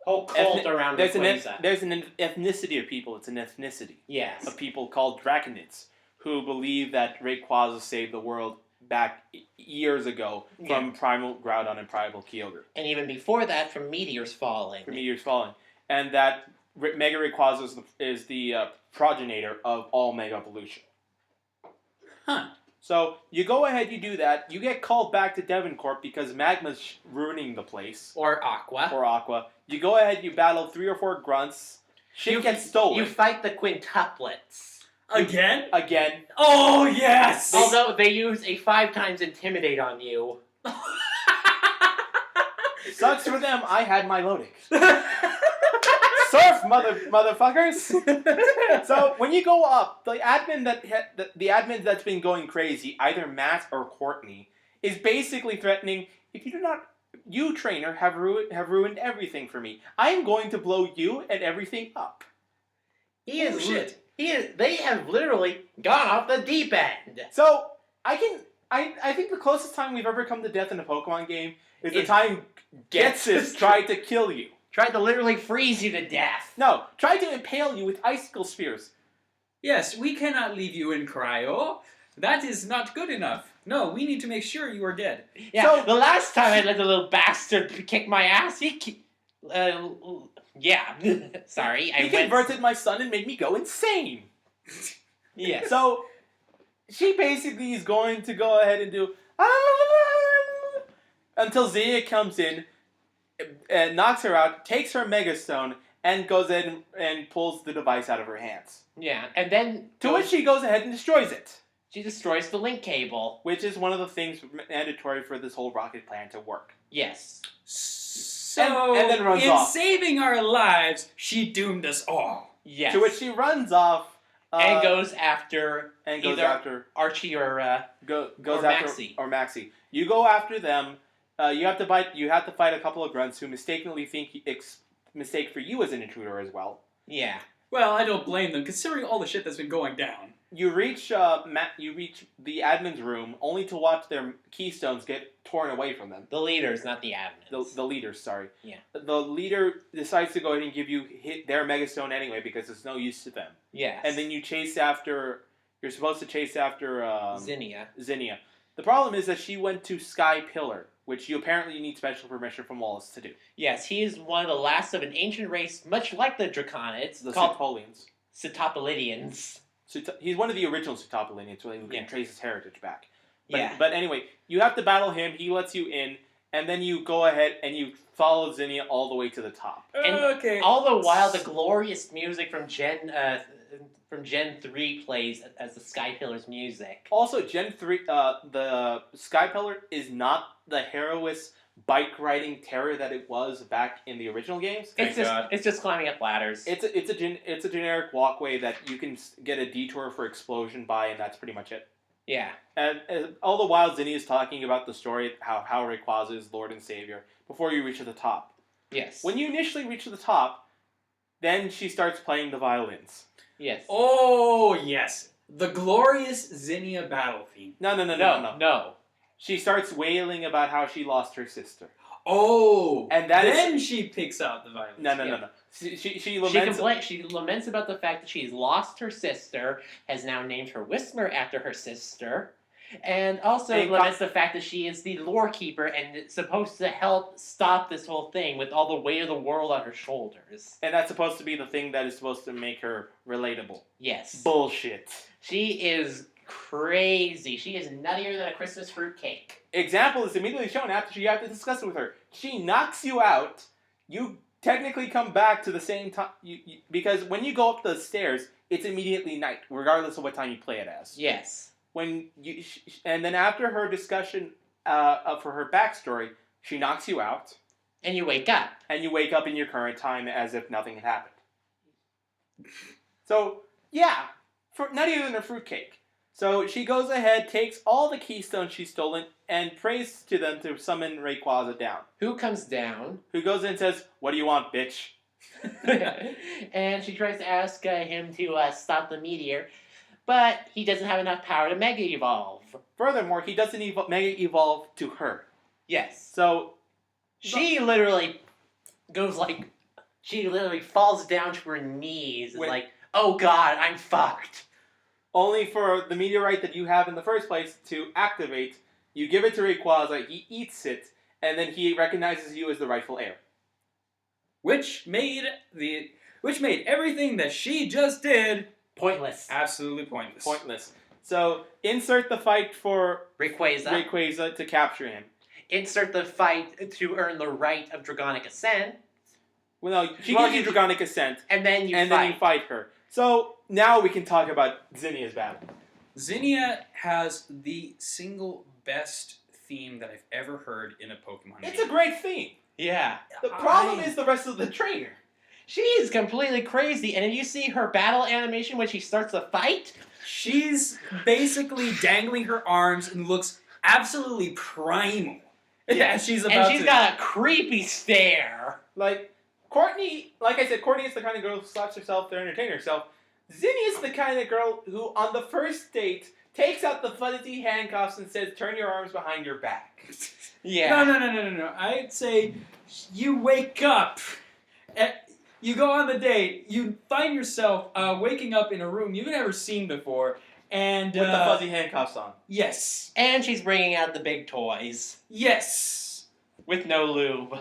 Whole cult around Rayquaza. there's an ethnicity of people. It's an ethnicity Yes. of people called Draconids who believe that Rayquaza saved the world back years ago from Primal Groudon and Primal Kyogre. And even before that, from meteors falling. From meteors falling. And that Mega Rayquaza is the progenitor of all Mega Evolution. Huh. So, you go ahead, you do that. You get called back to Devoncorp because Magma's ruining the place. Or Aqua. Or Aqua. You go ahead, you battle 3 or 4 grunts. Shit gets stolen. You fight the quintuplets. Again? Again. Oh, yes! Although they use a 5 times Intimidate on you. Sucks for them, I had my loading. Surf, motherfuckers! So, when you go up, the admin that's been going crazy, either Matt or Courtney, is basically threatening, if you do not... You, trainer, have ruined everything for me. I am going to blow you and everything up. They have literally gone off the deep end. So, I think the closest time we've ever come to death in a Pokemon game is the time Getsis tried to kill you. Tried to literally freeze you to death. No, tried to impale you with icicle spears. Yes, we cannot leave you in cryo. That is not good enough. No, we need to make sure you are dead. Yeah, so, the last time I let the little bastard kick my ass, yeah. Sorry, He converted my son and made me go insane. Yes. So, she basically is going to go ahead and do... until Zia comes in, and knocks her out, takes her Mega Stone, and goes in and pulls the device out of her hands. Yeah, and then... To which she goes ahead and destroys it. She destroys the link cable. Which is one of the things mandatory for this whole rocket plan to work. Yes. So, and then runs off. In saving our lives, she doomed us all. Yes. To which she runs off. And goes after Archie or Maxie. Or Maxie. You go after them. You have to fight a couple of grunts who mistakenly think mistake for you as an intruder as well. Yeah. Well, I don't blame them, considering all the shit that's been going down. You reach the admin's room only to watch their keystones get torn away from them. The leaders, not the admins. The leaders, sorry. Yeah. The leader decides to go ahead and give you their Megastone anyway because it's no use to them. Yes. And then you chase after... You're supposed to chase after... Zinnia. The problem is that she went to Sky Pillar, which you apparently need special permission from Wallace to do. Yes, he is one of the last of an ancient race, much like the Draconids. The called Cetopolians. Cetopolidians. He's one of the original Cetopolians, so he can trace his heritage back. But anyway, you have to battle him, he lets you in, and then you go ahead and you follow Zinnia all the way to the top. And all the while, the glorious music from Gen 3 plays as the Sky Pillar's music. Also, Gen 3, the Sky Pillar is not the heroic bike riding terror that it was back in the original games. It's just climbing up ladders. It's a generic walkway that you can get a detour for explosion by, and that's pretty much it. Yeah. And all the while, Zinnia is talking about the story, how Rayquaza is Lord and Savior, before you reach the top. Yes. When you initially reach the top, then she starts playing the violins. Yes. Oh, yes. The glorious Zinnia battle theme. No. She starts wailing about how she lost her sister. Oh, and then she picks out the violins. No. She laments. She laments about the fact that she's lost her sister, has now named her Whisper after her sister, and also laments the fact that she is the lore keeper and is supposed to help stop this whole thing with all the weight of the world on her shoulders. And that's supposed to be the thing that is supposed to make her relatable. Yes. Bullshit. She is crazy. She is nuttier than a Christmas fruit cake. Example is immediately shown after you have to discuss it with her. She knocks you out. You technically come back to the same time. Because when you go up the stairs, it's immediately night, regardless of what time you play it as. Yes. And then after her discussion for her backstory, she knocks you out. And you wake up. And you wake up in your current time as if nothing had happened. So, yeah. Nuttier than a fruitcake. So she goes ahead, takes all the keystones she's stolen, and prays to them to summon Rayquaza down. Who comes down? Who goes in and says, "What do you want, bitch?" And she tries to ask him to stop the meteor. but he doesn't have enough power to Mega Evolve. Furthermore, he doesn't Mega Evolve to her. Yes. So She literally goes like, she literally falls down to her knees and like, oh god, I'm fucked. only for the meteorite that you have in the first place to activate, you give it to Rayquaza, he eats it, and then he recognizes you as the rightful heir. Which made everything that she just did Pointless. absolutely pointless. Pointless. So insert the fight for Rayquaza. to capture him. Insert the fight to earn the right of Dragonic Ascent. Well, no, she gives you Dragonic Ascent, And then you then you fight her. So now we can talk about Zinnia's battle. Zinnia has the single best theme that I've ever heard in a Pokemon game. It's a great theme. Yeah. The problem is the rest of the trainer. She is completely crazy, and if you see her battle animation when she starts the fight, She's basically dangling her arms and looks absolutely primal. Yeah. She's about and she's got a creepy stare. Like, Courtney, like I said, Courtney is the kind of girl who slaps herself to entertain herself. Zinnia's the kind of girl who, on the first date, takes out the fuzzy handcuffs and says, turn your arms behind your back. Yeah. No. I'd say you wake up. You go on the date. You find yourself waking up in a room you've never seen before. And With the fuzzy handcuffs on. Yes. And she's bringing out the big toys. Yes. With no lube.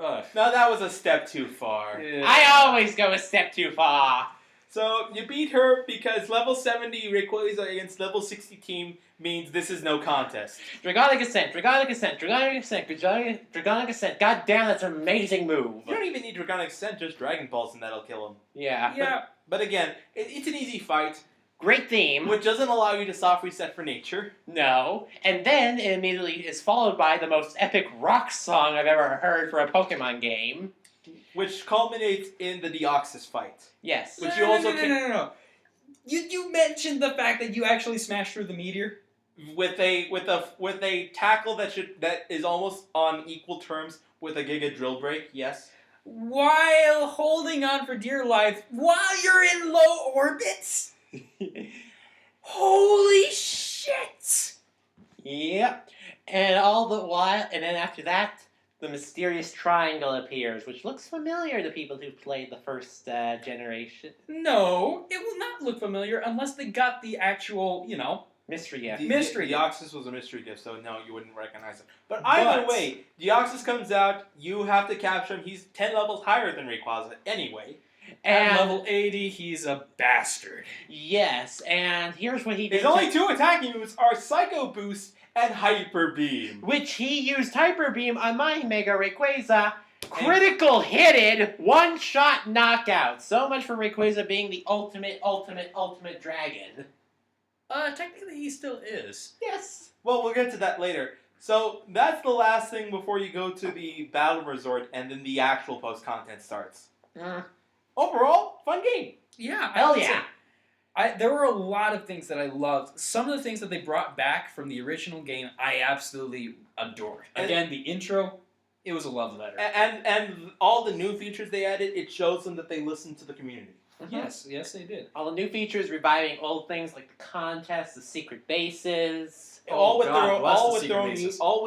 Ugh. Now that was a step too far. Yeah. I always go a step too far. So you beat her because level 70 Rayquaza against level 60 team means this is no contest. Dragonic Ascent, Dragonic Ascent, Dragonic Ascent, Dragonic Ascent. God damn, that's an amazing move. You don't even need Dragonic Ascent, just Dragon Balls and that'll kill him. Yeah. Yeah. But again, it's an easy fight, Great theme. which doesn't allow you to soft reset for nature. No. And then it immediately is followed by the most epic rock song I've ever heard for a Pokemon game. Which culminates in the Deoxys fight. Yes. Which you also No. You mentioned the fact that you actually smashed through the meteor. With a tackle that is almost on equal terms with a Giga Drill Break, yes. While holding on for dear life while you're in low orbits? Holy shit! Yep. And all the while, and then after that, the mysterious triangle appears, which looks familiar to people who played the first generation. No, it will not look familiar unless they got the actual, Mystery gift. Mystery Deoxys was a mystery gift, so no, you wouldn't recognize him. But either way, Deoxys comes out, you have to capture him. He's 10 levels higher than Rayquaza anyway. At And level 80, he's a bastard. yes, and here's what he did. His only two attacking moves are Psycho Boost and Hyper Beam. Which he used Hyper Beam on my Mega Rayquaza. Critical hitted, one-shot knockout. So much for Rayquaza being the ultimate dragon. Technically he still is. Yes. Well, we'll get to that later. So that's the last thing before you go to the battle resort, and then the actual post-content starts. Overall, fun game. Yeah, Hell yeah. There were a lot of things that I loved. Some of the things that they brought back from the original game, I absolutely adored. Again, the intro, it was a love letter. And all the new features they added, it shows them that they listened to the community. Yes, they did. All the new features reviving old things like the contests, the secret bases. all with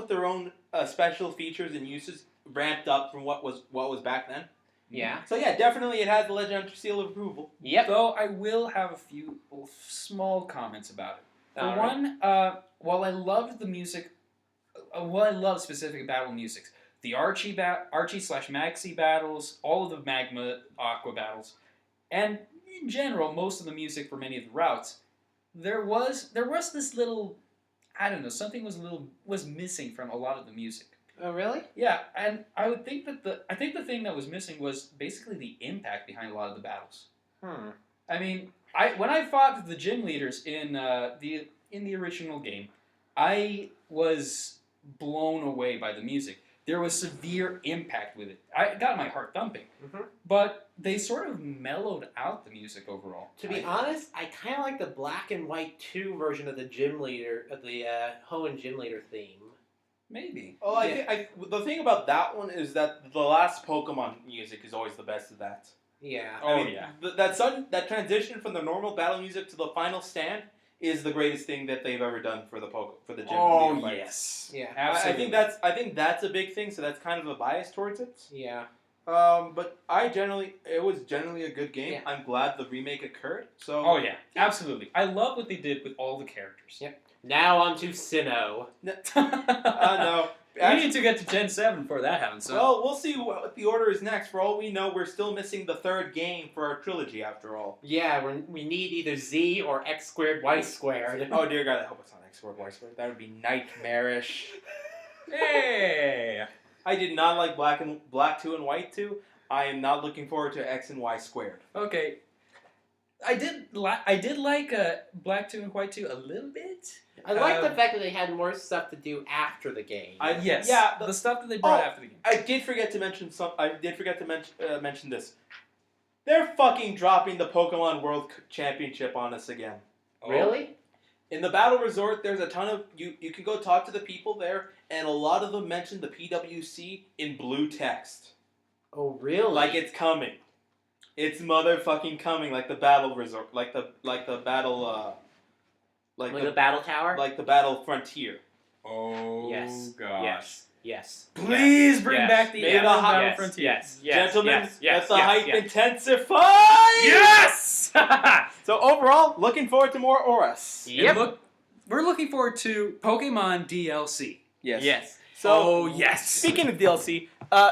their own special features and uses ramped up from what was back then. Yeah. So yeah, definitely it has the Legend seal of approval. Yep. Though I will have a few small comments about it. For All one, while I loved the music, while I love specific battle musics, the Archie/Maxie battles, all of the Magma Aqua battles, and in general, most of the music for many of the routes, there was this little, I don't know, something was missing from a lot of the music. Oh, really? Yeah, and I would think that the thing that was missing was basically the impact behind a lot of the battles. I mean, when I fought the gym leaders in the original game, I was blown away by the music. There was severe impact with it. I got my heart thumping. But they sort of mellowed out the music overall. To be honest, I kind of like the black and white 2 version of the gym leader, of the Hoenn gym leader theme. Maybe. Oh, I think the thing about that one is that the last Pokemon music is always the best of that. Yeah. Oh, I mean, yeah. that transition from the normal battle music to the final stand is the greatest thing that they've ever done for the gym. Oh, Leader fights. yes. Yeah. Absolutely. I think that's a big thing. So that's kind of a bias towards it. Yeah. But it was generally a good game. Yeah. I'm glad the remake occurred. So. Oh, yeah. Absolutely. I love what they did with all the characters. Yep. Now on to Sinnoh. No. We need to get to Gen 7 before that happens. So. Well, we'll see what the order is next. For all we know, we're still missing the third game for our trilogy, after all. Yeah, we need either Z or X squared Y squared. Oh dear God, I hope it's not X squared Y squared. That would be nightmarish. Hey! I did not like Black 2 and White 2. I am not looking forward to X and Y squared. Okay. I did like Black 2 and White 2 a little bit. I like the fact that they had more stuff to do after the game. Yes. Yeah, the stuff that they brought after the game. I did forget to mention mention this. They're fucking dropping the Pokemon World Championship on us again. Really? In the Battle Resort, there's a ton of you can go talk to the people there, and a lot of them mention the PWC in blue text. Oh, really? Like it's coming. It's motherfucking coming, like the Battle Resort, like the battle like the battle tower? like the Battle Frontier. Oh, Yes. gosh. Yes. Please bring Yes. back the Maybe Battle the Battle yes. Frontier. Yes. Gentlemen, Yes. let the hype yes. intensify! Yes! So overall, looking forward to more Oras. Yep. We're looking forward to Pokemon DLC. Yes. Yes. So, yes. speaking of DLC,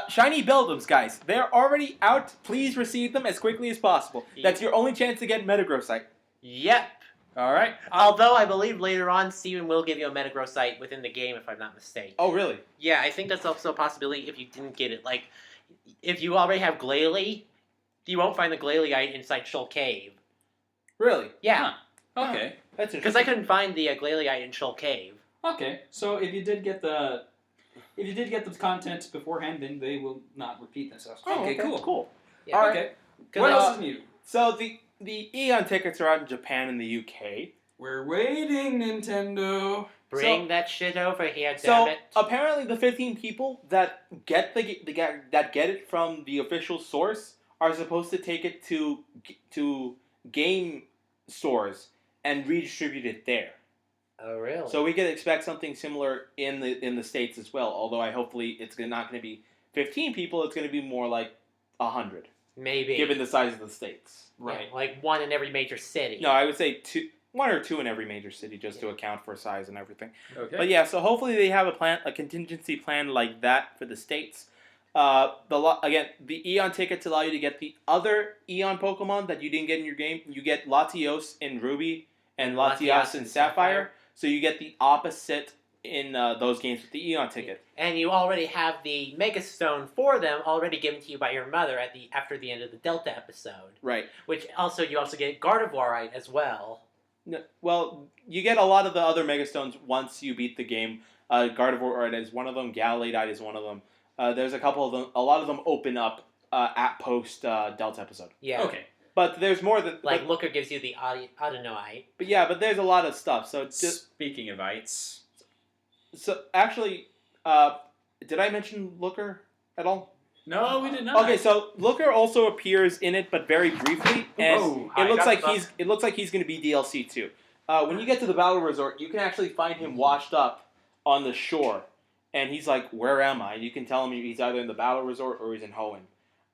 Shiny Beldums, guys, they're already out. Please receive them as quickly as possible. That's your only chance to get Metagrossite. Yep. All right. Although I believe later on, Steven will give you a Metagrossite within the game, if I'm not mistaken. Oh, really? Yeah, I think that's also a possibility if you didn't get it. Like, if you already have Glalie, you won't find the Glalie inside Shoal Cave. Really? Yeah, Okay. That's because I couldn't find the Glalie in Shoal Cave. Okay. So if you did get the content beforehand, then they will not repeat themselves. Oh, okay, cool. Cool. Yeah. All right. Okay. 'Cause, What else is new? So the Eon tickets are out in Japan and the UK. We're waiting, Nintendo. Bring that shit over here, damn So it. apparently, the 15 people that get that get it from the official source are supposed to take it to game stores and redistribute it there. Oh, really? So we could expect something similar in the States as well. Although hopefully it's not going to be 15 people. It's going to be more like 100, maybe. given the size of the states. Yeah, like one in every major city. No, I would say one or two in every major city, just to account for size and everything. Okay. But yeah, so hopefully they have a contingency plan like that for the states. The Eon tickets allow you to get the other Eon Pokemon that you didn't get in your game. You get Latios in Ruby and Latias in Sapphire. So you get the opposite in those games with the Eon ticket. And you already have the Mega Stone for them already given to you by your mother after the end of the Delta episode. Right. Which you also get Gardevoirite as well. No, well, you get a lot of the other Megastones once you beat the game. Gardevoir is one of them. Gallade is one of them. There's a couple of them. A lot of them open up at post Delta episode. Yeah. Okay. But there's more than Like Looker gives you the Audinoite. But there's a lot of stuff. So Speaking of ites. So actually, did I mention Looker at all? No, we did not. Okay, so Looker also appears in it, but very briefly, and it looks like he's going to be DLC too. When you get to the Battle Resort, you can actually find him washed up on the shore, and he's like, "Where am I?" You can tell him he's either in the Battle Resort or he's in Hoenn.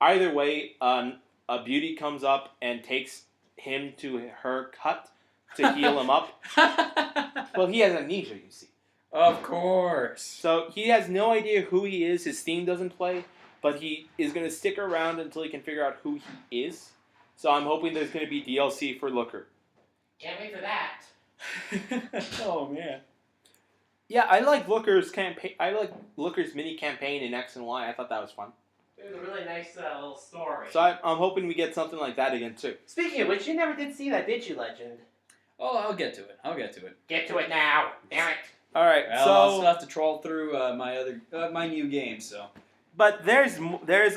Either way, a beauty comes up and takes him to her hut to heal him up. Well, he has amnesia, you see. Of course. So he has no idea who he is. His theme doesn't play, but he is going to stick around until he can figure out who he is. So I'm hoping there's going to be DLC for Looker. Can't wait for that. Oh man. Yeah, I like Looker's campaign. I like Looker's mini campaign in X and Y. I thought that was fun. It was a really nice little story. So I'm hoping we get something like that again too. Speaking of which, you never did see that, did you, Legend? Oh, I'll get to it. Get to it now. Damn it. All right, Well, I'll still have to troll through my new game. So. but there's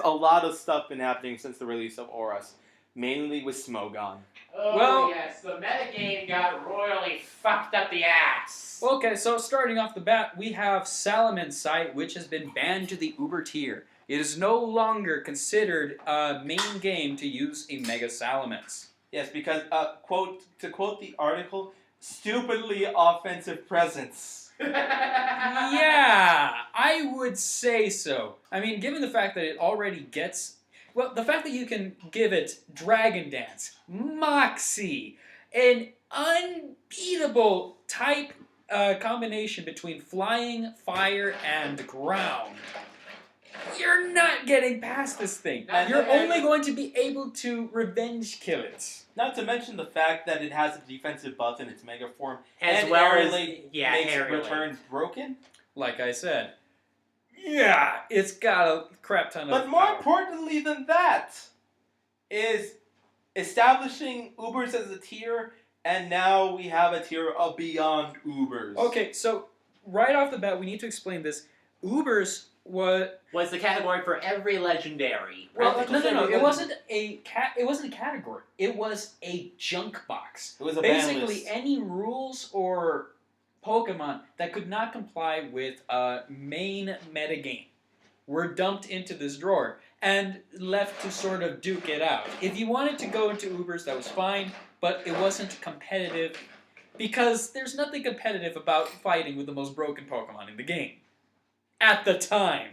a lot of stuff been happening since the release of Oras, mainly with Smogon. Oh, Well- yes. The metagame got royally fucked up the ass. Okay, so starting off the bat, we have Salamon's site, which has been banned to the Uber tier. It is no longer considered a main game to use a Mega Salamence. Yes, because to quote the article, stupidly offensive presence. Yeah, I would say so. I mean, given the fact that it already gets... Well, the fact that you can give it Dragon Dance, Moxie, an unbeatable type combination between flying, fire, and ground. You're not getting past this thing. You're only going to be able to revenge kill it. Not to mention the fact that it has a defensive buff in its Mega form, As and well Air as Link yeah, makes Air Link. returns broken. Like I said, yeah, it's got a crap ton of But more power. importantly than that is establishing Ubers as a tier, and now we have a tier of beyond Ubers. Okay, so right off the bat, we need to explain this. Ubers was Was the category for every legendary. well, Right, no. like- It wasn't a It wasn't a category. It was a junk box. It was a ban Basically, list. any rules or Pokemon that could not comply with a main metagame were dumped into this drawer and left to sort of duke it out. If you wanted to go into Ubers, that was fine, but it wasn't competitive because there's nothing competitive about fighting with the most broken Pokemon in the game. At the time.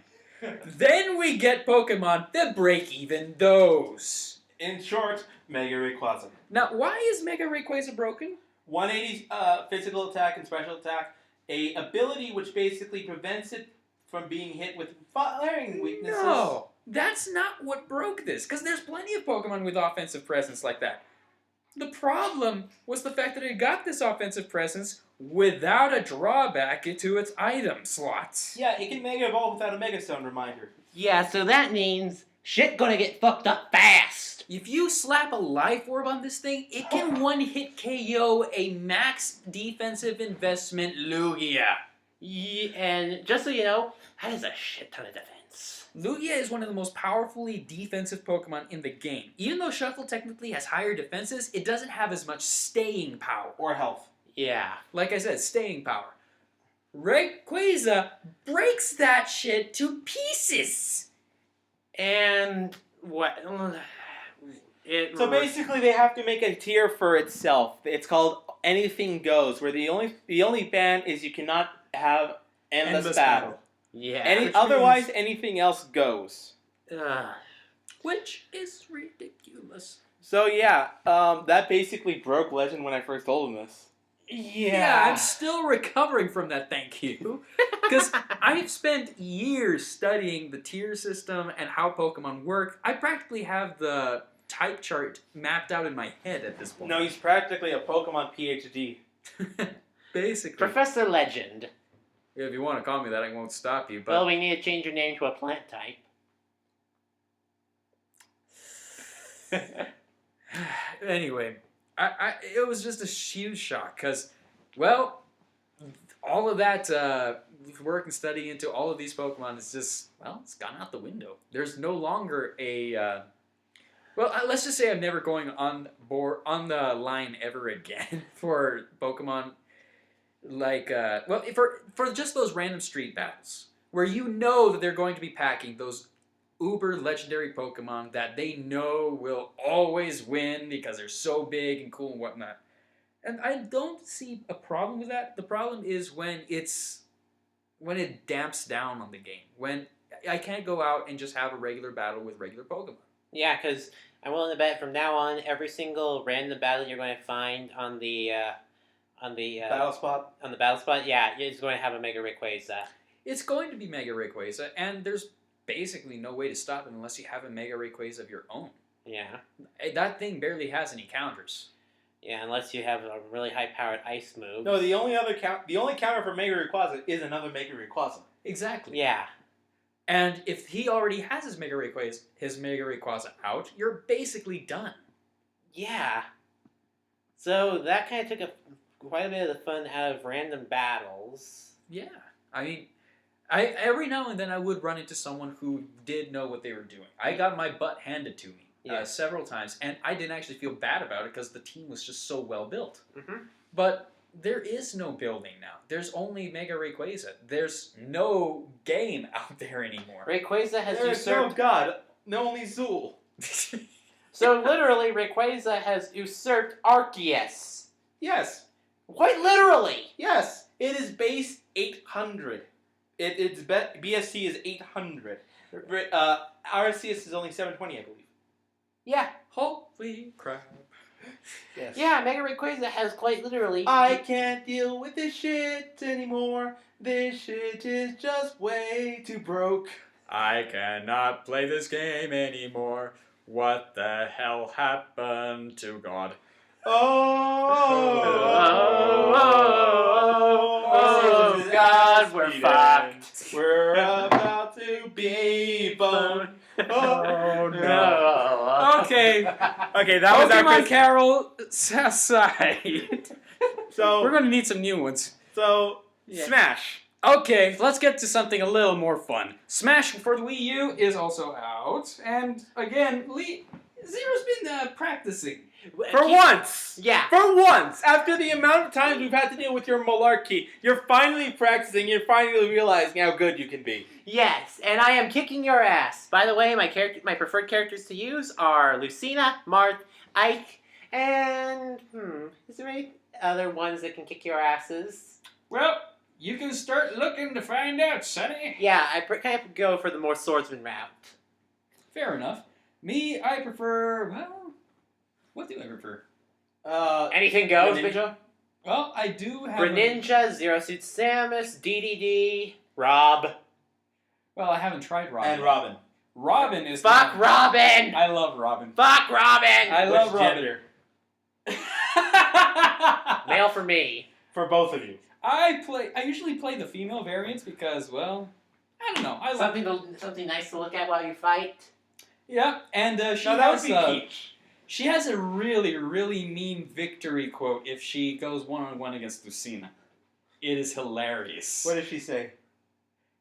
Then we get Pokemon that break even those. In short, Mega Rayquaza. Now, why is Mega Rayquaza broken? 180 physical attack and special attack. A ability which basically prevents it from being hit with firing weaknesses. No, that's not what broke this, because there's plenty of Pokemon with offensive presence like that. The problem was the fact that it got this offensive presence without a drawback to its item slots. Yeah, it can Mega Evolve without a Mega Stone reminder. Yeah, so that means shit gonna get fucked up fast. If you slap a Life Orb on this thing, it can one-hit KO a max defensive investment Lugia. Yeah, and just so you know, that is a shit ton of defense. Lugia is one of the most powerfully defensive Pokemon in the game. Even though Shuffle technically has higher defenses, it doesn't have as much staying power. Or health. Yeah. Like I said, staying power. Rayquaza breaks that shit to pieces. And what? So basically, they have to make a tier for itself. It's called Anything Goes, where the only ban is you cannot have endless battle. Yeah. which Otherwise, anything else goes. Which is ridiculous. So yeah, that basically broke Legend when I first told him this. Yeah, I'm still recovering from that, thank you. Because I've spent years studying the tier system and how Pokemon work. I practically have the type chart mapped out in my head at this point. No, he's practically a Pokemon PhD. Basically. Professor Legend. If you want to call me that, I won't stop you. But Well, we need to change your name to a plant type. Anyway, it was just a huge shock because, well, all of that work and study into all of these Pokemon is just, well, it's gone out the window. There's no longer a, let's just say I'm never going on the line ever again for Pokemon. Like, for just those random street battles where you know that they're going to be packing those uber legendary Pokemon that they know will always win because they're so big and cool and whatnot. And I don't see a problem with that. The problem is when it damps down on the game. When I can't go out and just have a regular battle with regular Pokemon. Yeah, because I'm willing to bet from now on, every single random battle you're going to find on the Battle spot. on the battle spot, yeah, it's going to have a Mega Rayquaza. It's going to be Mega Rayquaza, and there's basically no way to stop it unless you have a Mega Rayquaza of your own. Yeah. That thing barely has any counters. Yeah, unless you have a really high-powered ice move. No, the only counter for Mega Rayquaza is another Mega Rayquaza. Exactly. Yeah. And if he already has his Mega Rayquaza out, you're basically done. Yeah. So that kind of took quite a bit of the fun out of random battles. Yeah. I mean, every now and then I would run into someone who did know what they were doing. I got my butt handed to me several times, and I didn't actually feel bad about it because the team was just so well built. Mm-hmm. But there is no building now. There's only Mega Rayquaza. There's no game out there anymore. Rayquaza has There is no usurped. god, no only Zool. So literally, Rayquaza has usurped Arceus. Yes, Quite literally. yes. It is base 800. BSC is 800. Arceus is only 720, I believe. Yeah. Holy crap. Yes. Yeah, Mega Rayquaza has quite literally. I can't deal with this shit anymore. This shit is just way too broke. I cannot play this game anymore. What the hell happened to God? Oh, God, we're fucked. We're about to be boned. Oh, no. Okay. Okay, that was our Pokemon Carol aside. So We're going to need some new ones. Yeah. Smash. Okay, let's get to something a little more fun. Smash for the Wii U is also out. And again, Zero's been practicing. For once. Yeah. For once, after the amount of times we've had to deal with your malarkey, you're finally practicing. You're finally realizing how good you can be. Yes, and I am kicking your ass. By the way, my preferred characters to use are Lucina, Marth, Ike, and is there any other ones that can kick your asses? Well, you can start looking to find out, Sonny. Yeah, I kind of go for the more swordsman route. Fair enough. Me, I prefer, well, what do I prefer? Anything goes. Ninja. Well, I do have Greninja, Zero Suit Samus, DDD, Rob. Well, I haven't tried Robin. And Robin. Robin is Fuck Robin! I love Robin. Fuck Robin! I love Which Robin. gender? Male for me. For both of you. I usually play the female variants because, well, I don't know. I love Something nice to look at while you fight. Yeah, and she No, that would has be Peach. she has a really, really mean victory quote if she goes one-on-one against Lucina. It is hilarious. What did she say?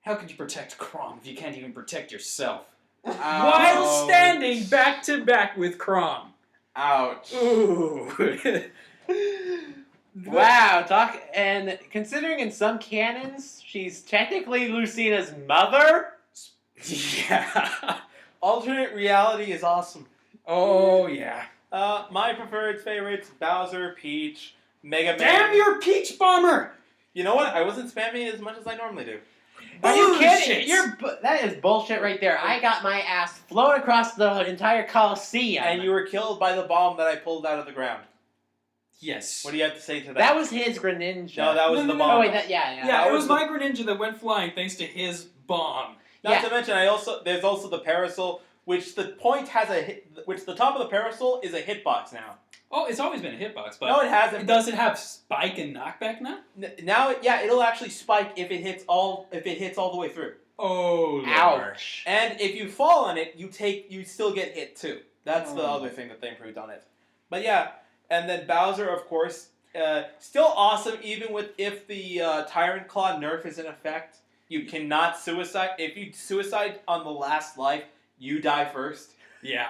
How could you protect Chrom if you can't even protect yourself? Ouch. While standing back to back with Chrom. Ouch. Ooh. Wow, and considering in some canons she's technically Lucina's mother. Yeah. Alternate reality is awesome. Oh yeah. My preferred favorites: Bowser, Peach, Mega Man. Damn your Peach Bomber! You know what? I wasn't spamming it as much as I normally do. Are you Bullshit. kidding? That is bullshit right there. I got my ass flown across the entire Coliseum. And you were killed by the bomb that I pulled out of the ground. Yes. What do you have to say to that? That was his Greninja. No, that was No, the no, bomb. Oh wait, yeah. Yeah, that it was was the- my Greninja that went flying thanks to his bomb. Not to mention, there's also the parasol, which the top of the parasol is a hitbox now. Oh, it's always been a hitbox, but No, it hasn't. does it have spike and knockback now? Now, yeah, it'll actually spike if it hits all the way through. Oh, Lord. Ouch. And if you fall on it, you still get hit too. That's the Oh. other thing that they improved on it. But yeah, and then Bowser, of course, still awesome even if the Tyrant Claw nerf is in effect. You cannot suicide. If you suicide on the last life, you die first. Yeah.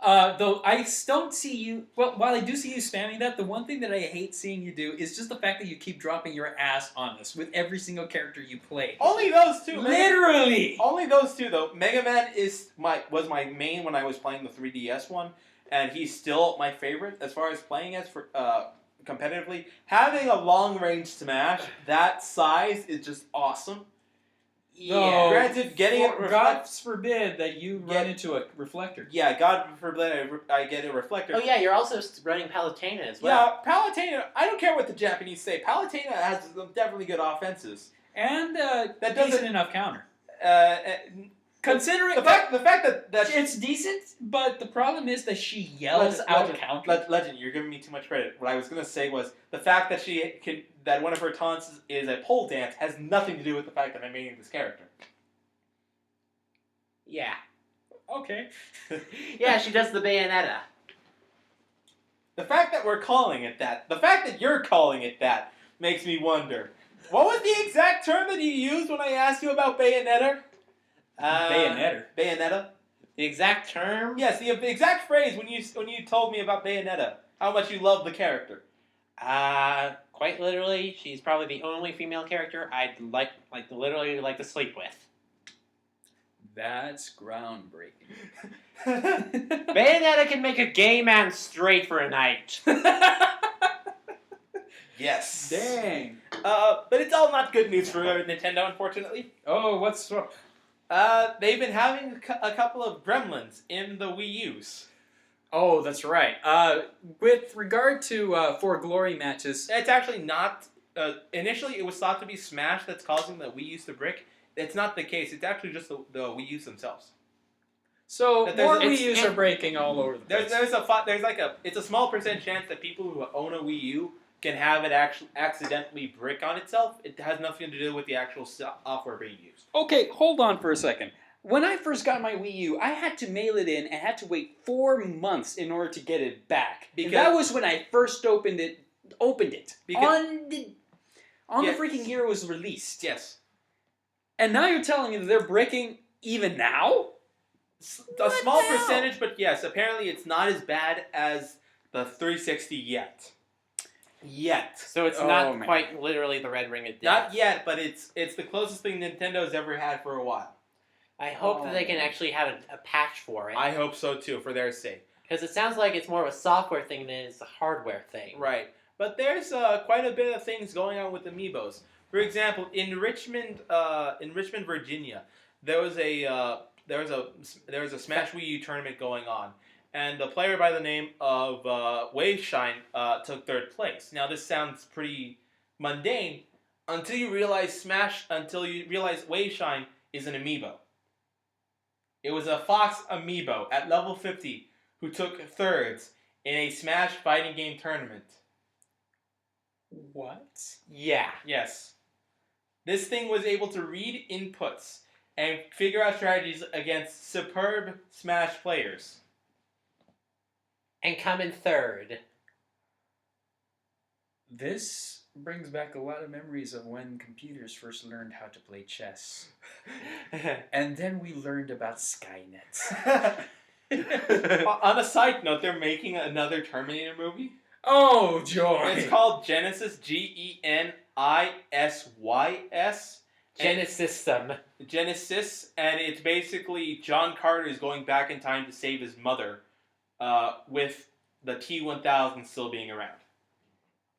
Though I don't see you. Well, while I do see you spamming that, the one thing that I hate seeing you do is just the fact that you keep dropping your ass on us with every single character you play. Only those two. Literally. Only those two though. Mega Man was my main when I was playing the 3DS one, and he's still my favorite as far as playing as for competitively. Having a long range smash that size is just awesome. No. Granted, getting it God forbid that you run into a reflector. Yeah, God forbid I get a reflector. Oh yeah, you're also running Palutena as well. Yeah, Palutena. I don't care what the Japanese say. Palutena has definitely good offenses. And That decent doesn't- enough counter. Considering Considering the fact that it's decent, but the problem is that she yells out counter. Legend, you're giving me too much credit. What I was gonna say was the fact that that one of her taunts is a pole dance has nothing to do with the fact that I'm making this character. Yeah. Okay. Yeah, she does the Bayonetta. The fact that we're calling it that, the fact that you're calling it that, makes me wonder. What was the exact term that you used when I asked you about Bayonetta? Bayonetta. The exact term? Yes, the exact phrase when you told me about Bayonetta, how much you love the character. Quite literally, she's probably the only female character I'd literally like to sleep with. That's groundbreaking. Bayonetta can make a gay man straight for a night. Yes. Dang. But it's all not good news for Nintendo, unfortunately. Oh, what's wrong? They've been having a couple of gremlins in the Wii U's. Oh, that's right. With regard to For Glory matches, It's actually not. Initially, it was thought to be Smash that's causing the Wii U's to brick. It's not the case. It's actually just the Wii U's themselves. so But more there's- Wii U's are breaking all over the place. It's a small percent chance that people who own a Wii U can have it accidentally brick on itself. It has nothing to do with the actual software being used. Okay, hold on for a second. When I first got my Wii U, I had to mail it in and had to wait 4 months in order to get it back. And that was when I first opened it. On the freaking year it was released. Yes. And now you're telling me that they're breaking even now? A small percentage, but yes, apparently it's not as bad as the 360 yet. So it's not quite literally the Red Ring of Death. Not yet, but it's the closest thing Nintendo's ever had for a while. I hope that they can actually have a patch for it. I hope so too, for their sake. Because it sounds like it's more of a software thing than it's a hardware thing. Right. But there's quite a bit of things going on with Amiibos. For example, in Richmond, Virginia, there was a Smash Wii U tournament going on, and a player by the name of Waveshine took 3rd place. Now this sounds pretty mundane until you realize Waveshine is an Amiibo. It was a Fox Amiibo at level 50 who took 3rds in a Smash fighting game tournament. What? Yeah. Yes. This thing was able to read inputs and figure out strategies against superb Smash players. And come in 3rd. This brings back a lot of memories of when computers first learned how to play chess. And then we learned about Skynet. On a side note, they're making another Terminator movie. Oh, joy! It's called Genesis, Genisys. Genesis, and it's basically John Carter is going back in time to save his mother, with the T-1000 still being around.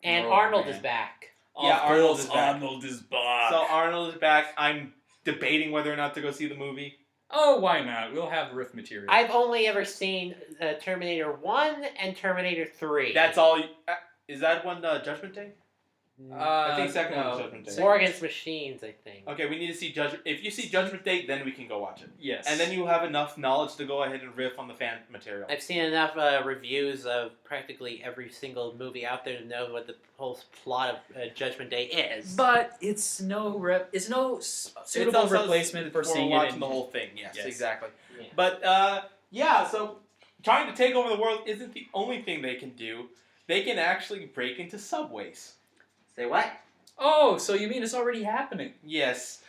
And Arnold is back. Yeah, Arnold is back. Arnold is back. So Arnold is back. I'm debating whether or not to go see the movie. Oh, why not? We'll have riff material. I've only ever seen Terminator 1 and Terminator 3. That's all. Is that one Judgment Day? I think second one was Judgment Day. War Against Machines, I think. Okay, we need to see Judgment. If you see Judgment Day, then we can go watch it. Yes. And then you have enough knowledge to go ahead and riff on the fan material. I've seen enough reviews of practically every single movie out there to know what the whole plot of Judgment Day is. But it's no suitable replacement for seeing watching it the whole thing. Yes, exactly. Yeah. But so trying to take over the world isn't the only thing they can do. They can actually break into subways. Say what? Oh, so you mean it's already happening? Yes.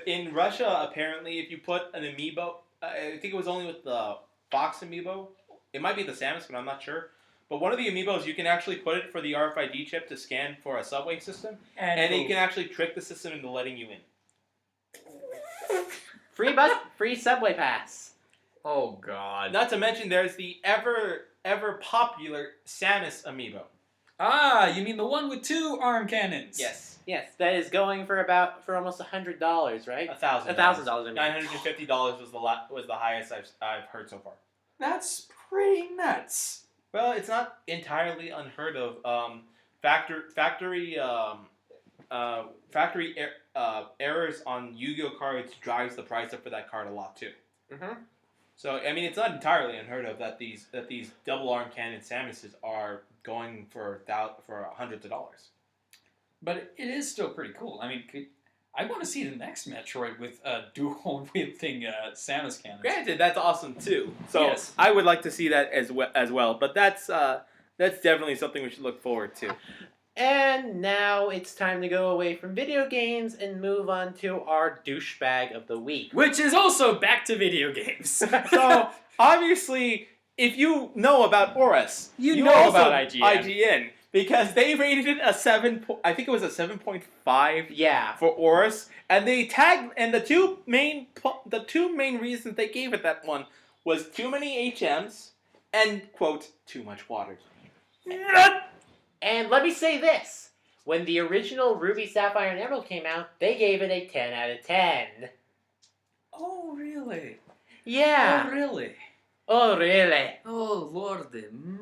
In Russia, apparently, if you put an amiibo, I think it was only with the Fox amiibo. It might be the Samus, but I'm not sure. But one of the amiibos, you can actually put it for the RFID chip to scan for a subway system, and it can actually trick the system into letting you in. Free subway pass. Oh God! Not to mention, there's the ever popular Samus amiibo. Ah, you mean the one with 2 arm cannons? Yes. Yes, that is going for almost $100, right? $1,000. $1,000. $950 was the highest I've heard so far. That's pretty nuts. Well, it's not entirely unheard of. Factory errors on Yu-Gi-Oh cards drives the price up for that card a lot too. Mm-hmm. So I mean, it's not entirely unheard of that these double arm cannon Samuses are going for hundreds of dollars. But it is still pretty cool. I mean, I want to see the next Metroid with a dual wielding Samus cannon. Granted, that's awesome too. So yes. I would like to see that as well. But that's definitely something we should look forward to. And now it's time to go away from video games and move on to our douchebag of the week. Which is also back to video games. So, obviously, if you know about ORAS, you know also about IGN. because they rated it a 7. I think it was a 7.5 Yeah. for Oras, and they tagged. And the two main reasons they gave it that one was too many HMs and quote too much water. And let me say this: when the original Ruby, Sapphire, and Emerald came out, they gave it a 10 out of 10. Oh, really? Yeah. Oh, really? Oh, really? Oh, Lord,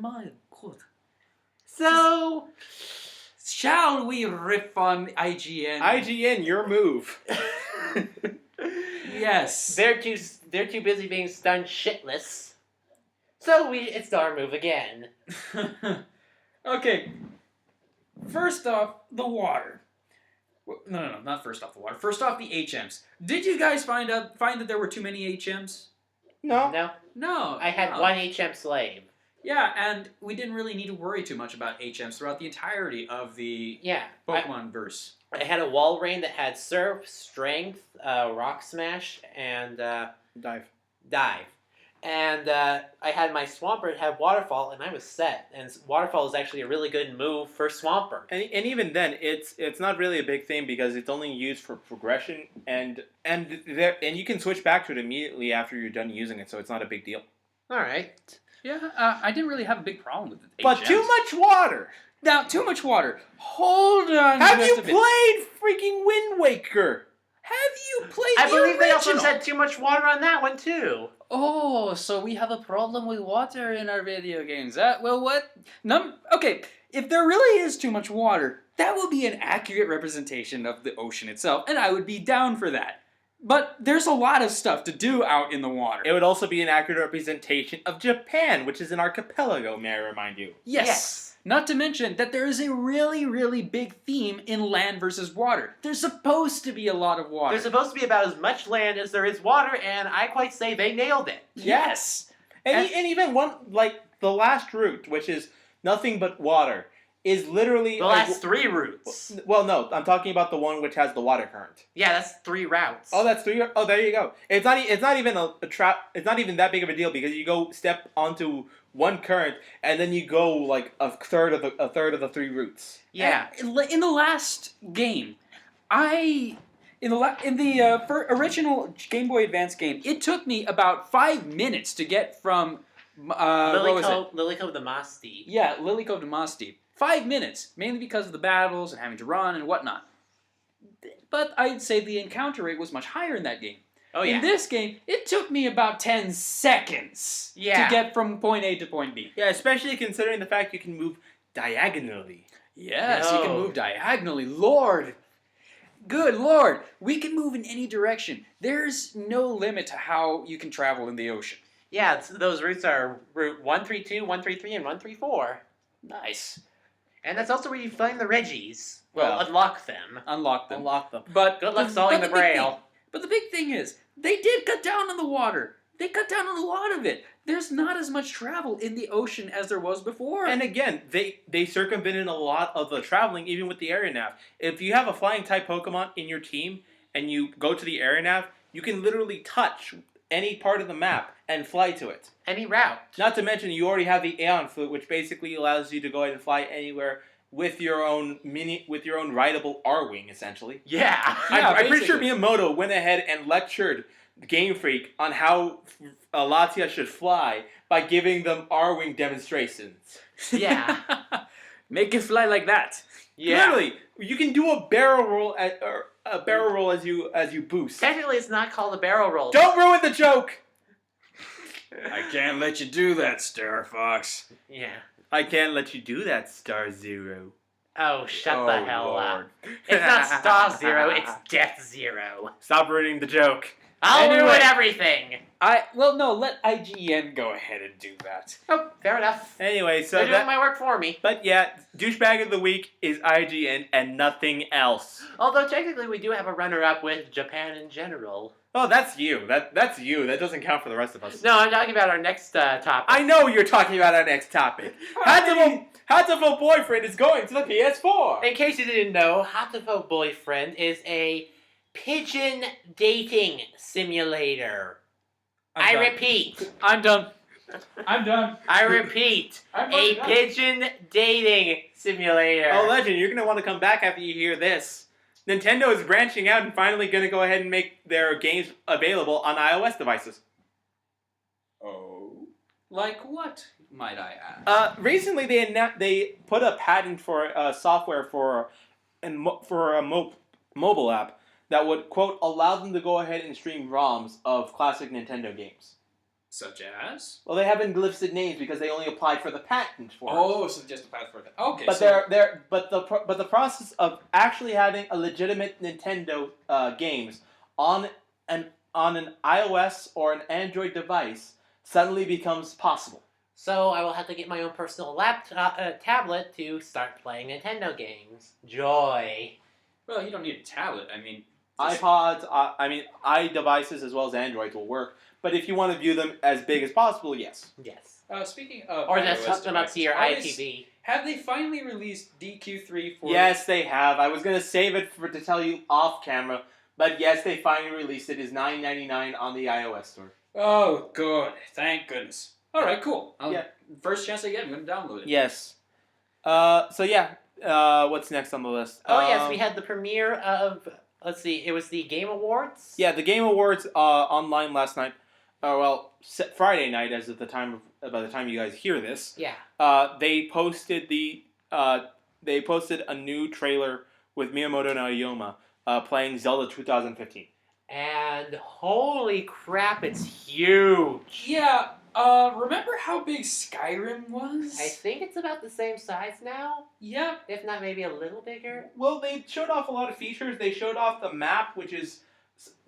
my God. So, Shall we riff on IGN? IGN, your move. Yes. they're too busy being stunned shitless. So it's our move again. Okay. First off, the water. No, not first off the water. First off, the HMs. Did you guys find that there were too many HMs? No. No. I had one HM slave. Yeah, and we didn't really need to worry too much about HMs throughout the entirety of the Pokemon verse. I had a wall rain that had Surf, Strength, Rock Smash, and Dive. And I had my Swampert have Waterfall, and I was set. And Waterfall is actually a really good move for Swampert. And even then, it's not really a big thing because it's only used for progression, and you can switch back to it immediately after you're done using it, so it's not a big deal. All right. Yeah, I didn't really have a big problem with it. But too much water. Now, too much water. Hold on. Have just you a bit. played freaking Wind Waker? Have you played I the believe they also original? said too much water on that one, too. Oh, so we have a problem with water in our video games. Well, what? Okay, if there really is too much water, that will be an accurate representation of the ocean itself, and I would be down for that. But there's a lot of stuff to do out in the water. It would also be an accurate representation of Japan, which is an archipelago, may I remind you. Yes. Not to mention that there is a really, really big theme in land versus water. There's supposed to be a lot of water. There's supposed to be about as much land as there is water, and I quite say they nailed it. Yes. And even one, like, the last route, which is nothing but water, is literally... The last 3 routes. Well, no, I'm talking about the one which has the water current. Yeah, that's 3 routes. Oh, that's 3? Oh, there you go. It's not even a trap. It's not even that big of a deal because you go step onto one current and then you go like a third of the 3 routes. Yeah. In the last game, in the original Game Boy Advance game, it took me about 5 minutes to get from Lilycove the Moss Deep. Yeah, Lilycove to Moss Deep. 5 minutes, mainly because of the battles and having to run and whatnot. But I'd say the encounter rate was much higher in that game. Oh, yeah. In this game, it took me about 10 seconds to get from point A to point B. Yeah, especially considering the fact you can move diagonally. Yes, you can move diagonally. Lord! Good Lord! We can move in any direction. There's no limit to how you can travel in the ocean. Yeah, those routes are Route 132, 133, and 134. Nice. And that's also where you find the Reggies. Well, unlock them. Unlock them. Unlock them. But Good luck solving the Braille. But the big thing is, they did cut down on the water. They cut down on a lot of it. There's not as much travel in the ocean as there was before. And again, they circumvented a lot of the traveling, even with the area nav. If you have a flying type Pokemon in your team and you go to the area nav, you can literally touch any part of the map and fly to it. Any route. Not to mention, you already have the Aeon Flute, which basically allows you to go ahead and fly anywhere with your own rideable R-Wing, essentially. Yeah. I'm pretty sure Miyamoto went ahead and lectured Game Freak on how Latia should fly by giving them R-Wing demonstrations. Yeah. Make it fly like that. Yeah. Literally, you can do a barrel roll as you boost. Technically, it's not called a barrel roll. Don't ruin the joke. I can't let you do that, Star Fox. Yeah. I can't let you do that, Star Zero. Oh, shut the hell Lord. up. It's not Star Zero, it's Death Zero. Stop ruining the joke. I'll Anyway. ruin everything. Let IGN go ahead and do that. Oh, fair enough. Anyway, so They're doing my work for me. But yeah, douchebag of the week is IGN and nothing else. Although technically we do have a runner-up with Japan in general. Oh, that's you. That's you. That doesn't count for the rest of us. No, I'm talking about our next topic. I know you're talking about our next topic. Hatoful Boyfriend is going to the PS4. In case you didn't know, Hatoful Boyfriend is a pigeon dating simulator. I repeat. I'm done. I'm done. I repeat, I'm a done. pigeon dating simulator. Oh, Legend, you're gonna want to come back after you hear this. Nintendo is branching out and finally gonna go ahead and make their games available on iOS devices. Oh. Like what, might I ask? Recently they put a patent for software for a mobile app that would, quote, allow them to go ahead and stream ROMs of classic Nintendo games. Such as? Well, they haven't listed names because they only applied for the patent for it. Oh, so just a path for that. Okay, But so but the process of actually having a legitimate Nintendo games on an iOS or an Android device suddenly becomes possible. So I will have to get my own personal tablet to start playing Nintendo games. Joy. well, you don't need a tablet. I mean, iPods, iDevices as well as Androids will work. But if you want to view them as big as possible, yes. Yes. speaking of Or iOS just hook them up to your devices, ITV. have they finally released DQ3 for? Yes, they have. I was gonna save it to tell you off camera, but yes, they finally released it. It's $9.99 on the iOS store. Oh, good. Thank goodness. All right, cool. Yeah. First chance I get, I'm going to download it. Yes. What's next on the list? Oh, yes, we had the premiere of, let's see, it was the Game Awards? Yeah, the Game Awards online last night. Friday night, as of by the time you guys hear this. Yeah. They posted a new trailer with Miyamoto Naoyama playing Zelda 2015. And holy crap, it's huge. Yeah, remember how big Skyrim was? I think it's about the same size now, Yeah. if not maybe a little bigger. Well, they showed off a lot of features. They showed off the map,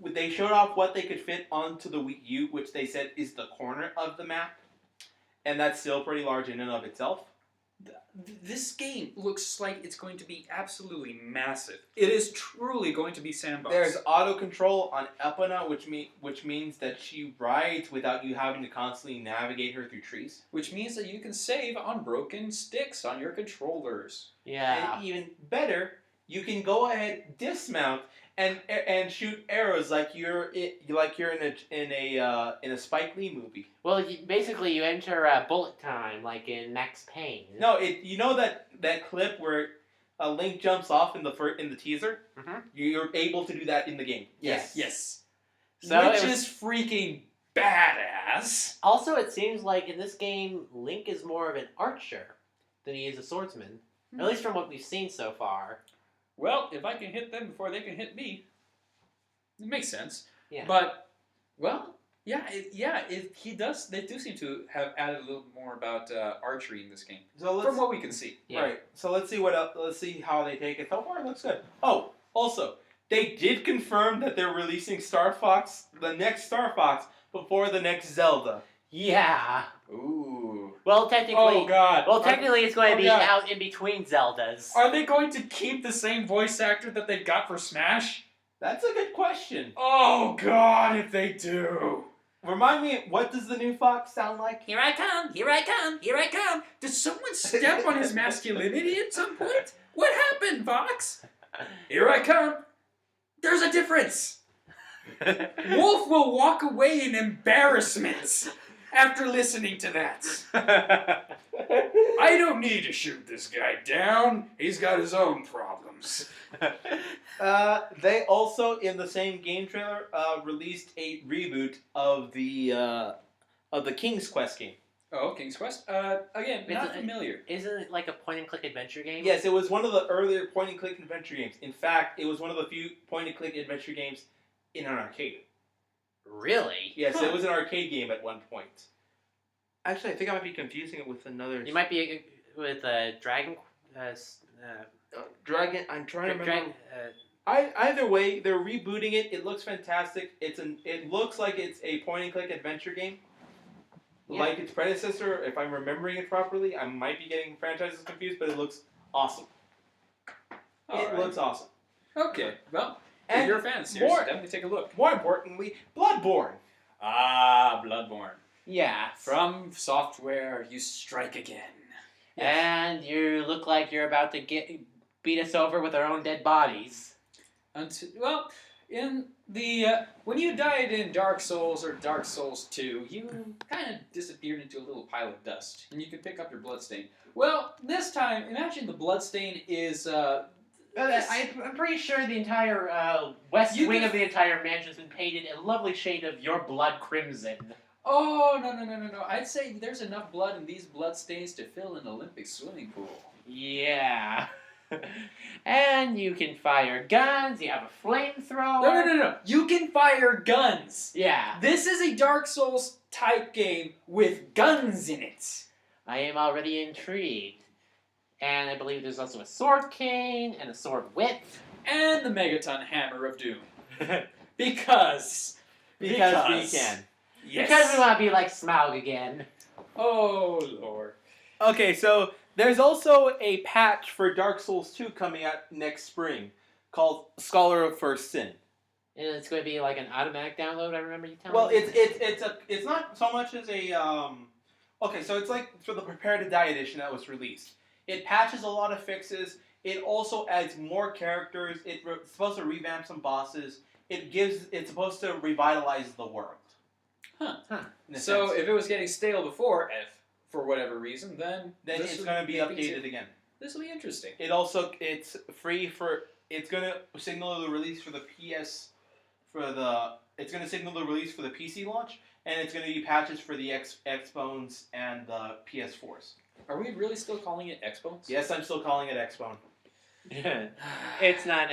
they showed off what they could fit onto the Wii U, which they said is the corner of the map. And that's still pretty large in and of itself. This game looks like it's going to be absolutely massive. It is truly going to be sandbox. There's auto control on Epona, which means that she rides without you having to constantly navigate her through trees. Which means that you can save on broken sticks on your controllers. Yeah. And even better, you can go ahead, dismount, and shoot arrows like you're in a Spike Lee movie. Well, basically, you enter bullet time, like in Max Payne. No, you know that clip where Link jumps off in the teaser? Mhm. You're able to do that in the game. Yes. Yes. So Which it was- is freaking badass. Also, it seems like in this game, Link is more of an archer than he is a swordsman. At least from what we've seen so far. Well, if I can hit them before they can hit me, it makes sense. Yeah. But, well, they do seem to have added a little more about archery in this game, So from what we can see. Yeah. Right. So let's see what else. Let's see how they take it. So far, it looks good. Oh, also, they did confirm that they're releasing the next Star Fox, before the next Zelda. Yeah. Ooh. Well, technically. Oh, God. Well, technically, it's going to be God. out in between Zeldas. Are they going to keep the same voice actor that they got for Smash? That's a good question. Oh, God, if they do. Remind me, what does the new Fox sound like? Here I come, here I come, here I come. Did someone step on his masculinity at some point? What happened, Fox? Here I come. There's a difference. Wolf will walk away in embarrassment after listening to that. I don't need to shoot this guy down. He's got his own problems. They also, in the same game trailer, released a reboot of the King's Quest game. Oh, King's Quest? Again, not familiar. Isn't it like a point-and-click adventure game? Yes, it was one of the earlier point-and-click adventure games. In fact, it was one of the few point-and-click adventure games in an arcade. Really? Yes, Huh. It was an arcade game at one point. Actually, I think I might be confusing it with another... You might be with Dragon... Dragon... I'm trying to remember... Dragon... Either way, they're rebooting it. It looks fantastic. It looks like it's a point-and-click adventure game. Yeah. Like its predecessor, if I'm remembering it properly. I might be getting franchises confused, but it looks awesome. It looks awesome. Okay, well, And if you're a fan of the series, more- definitely take a look. More importantly, Bloodborne. Ah, Bloodborne. Yeah. From software, you strike again. And you look like you're about to beat us over with our own dead bodies. Well, in when you died in Dark Souls or Dark Souls 2, you kind of disappeared into a little pile of dust, and you could pick up your bloodstain. Well, this time, imagine the bloodstain is. I'm pretty sure the entire west wing of the entire mansion has been painted a lovely shade of your blood crimson. Oh, no. I'd say there's enough blood in these bloodstains to fill an Olympic swimming pool. Yeah. And you can fire guns, you have a flamethrower. No. You can fire guns. Yeah. This is a Dark Souls type game with guns in it. I am already intrigued. And I believe there's also a sword cane and a sword whip. And the Megaton Hammer of Doom. Because we can. Yes. Because we want to be like Smaug again. Oh, Lord. Okay, so there's also a patch for Dark Souls 2 coming out next spring called Scholar of First Sin. And it's going to be like an automatic download, I remember you telling Well, me. it's not so much as a okay, so it's like for the Prepare to Die edition that was released. It patches a lot of fixes. It also adds more characters. It's supposed to revamp some bosses. It's supposed to revitalize the world. Huh. In a So sense. if it was getting stale before, for whatever reason, then it's going to be updated again. This will be interesting. It's free for. It's going to signal the release for the PS. It's going to signal the release for the PC launch, and it's going to be patches for the Xbones and the PS4s. Are we really still calling it Xbones? Yes, I'm still calling it Xbone. It's not.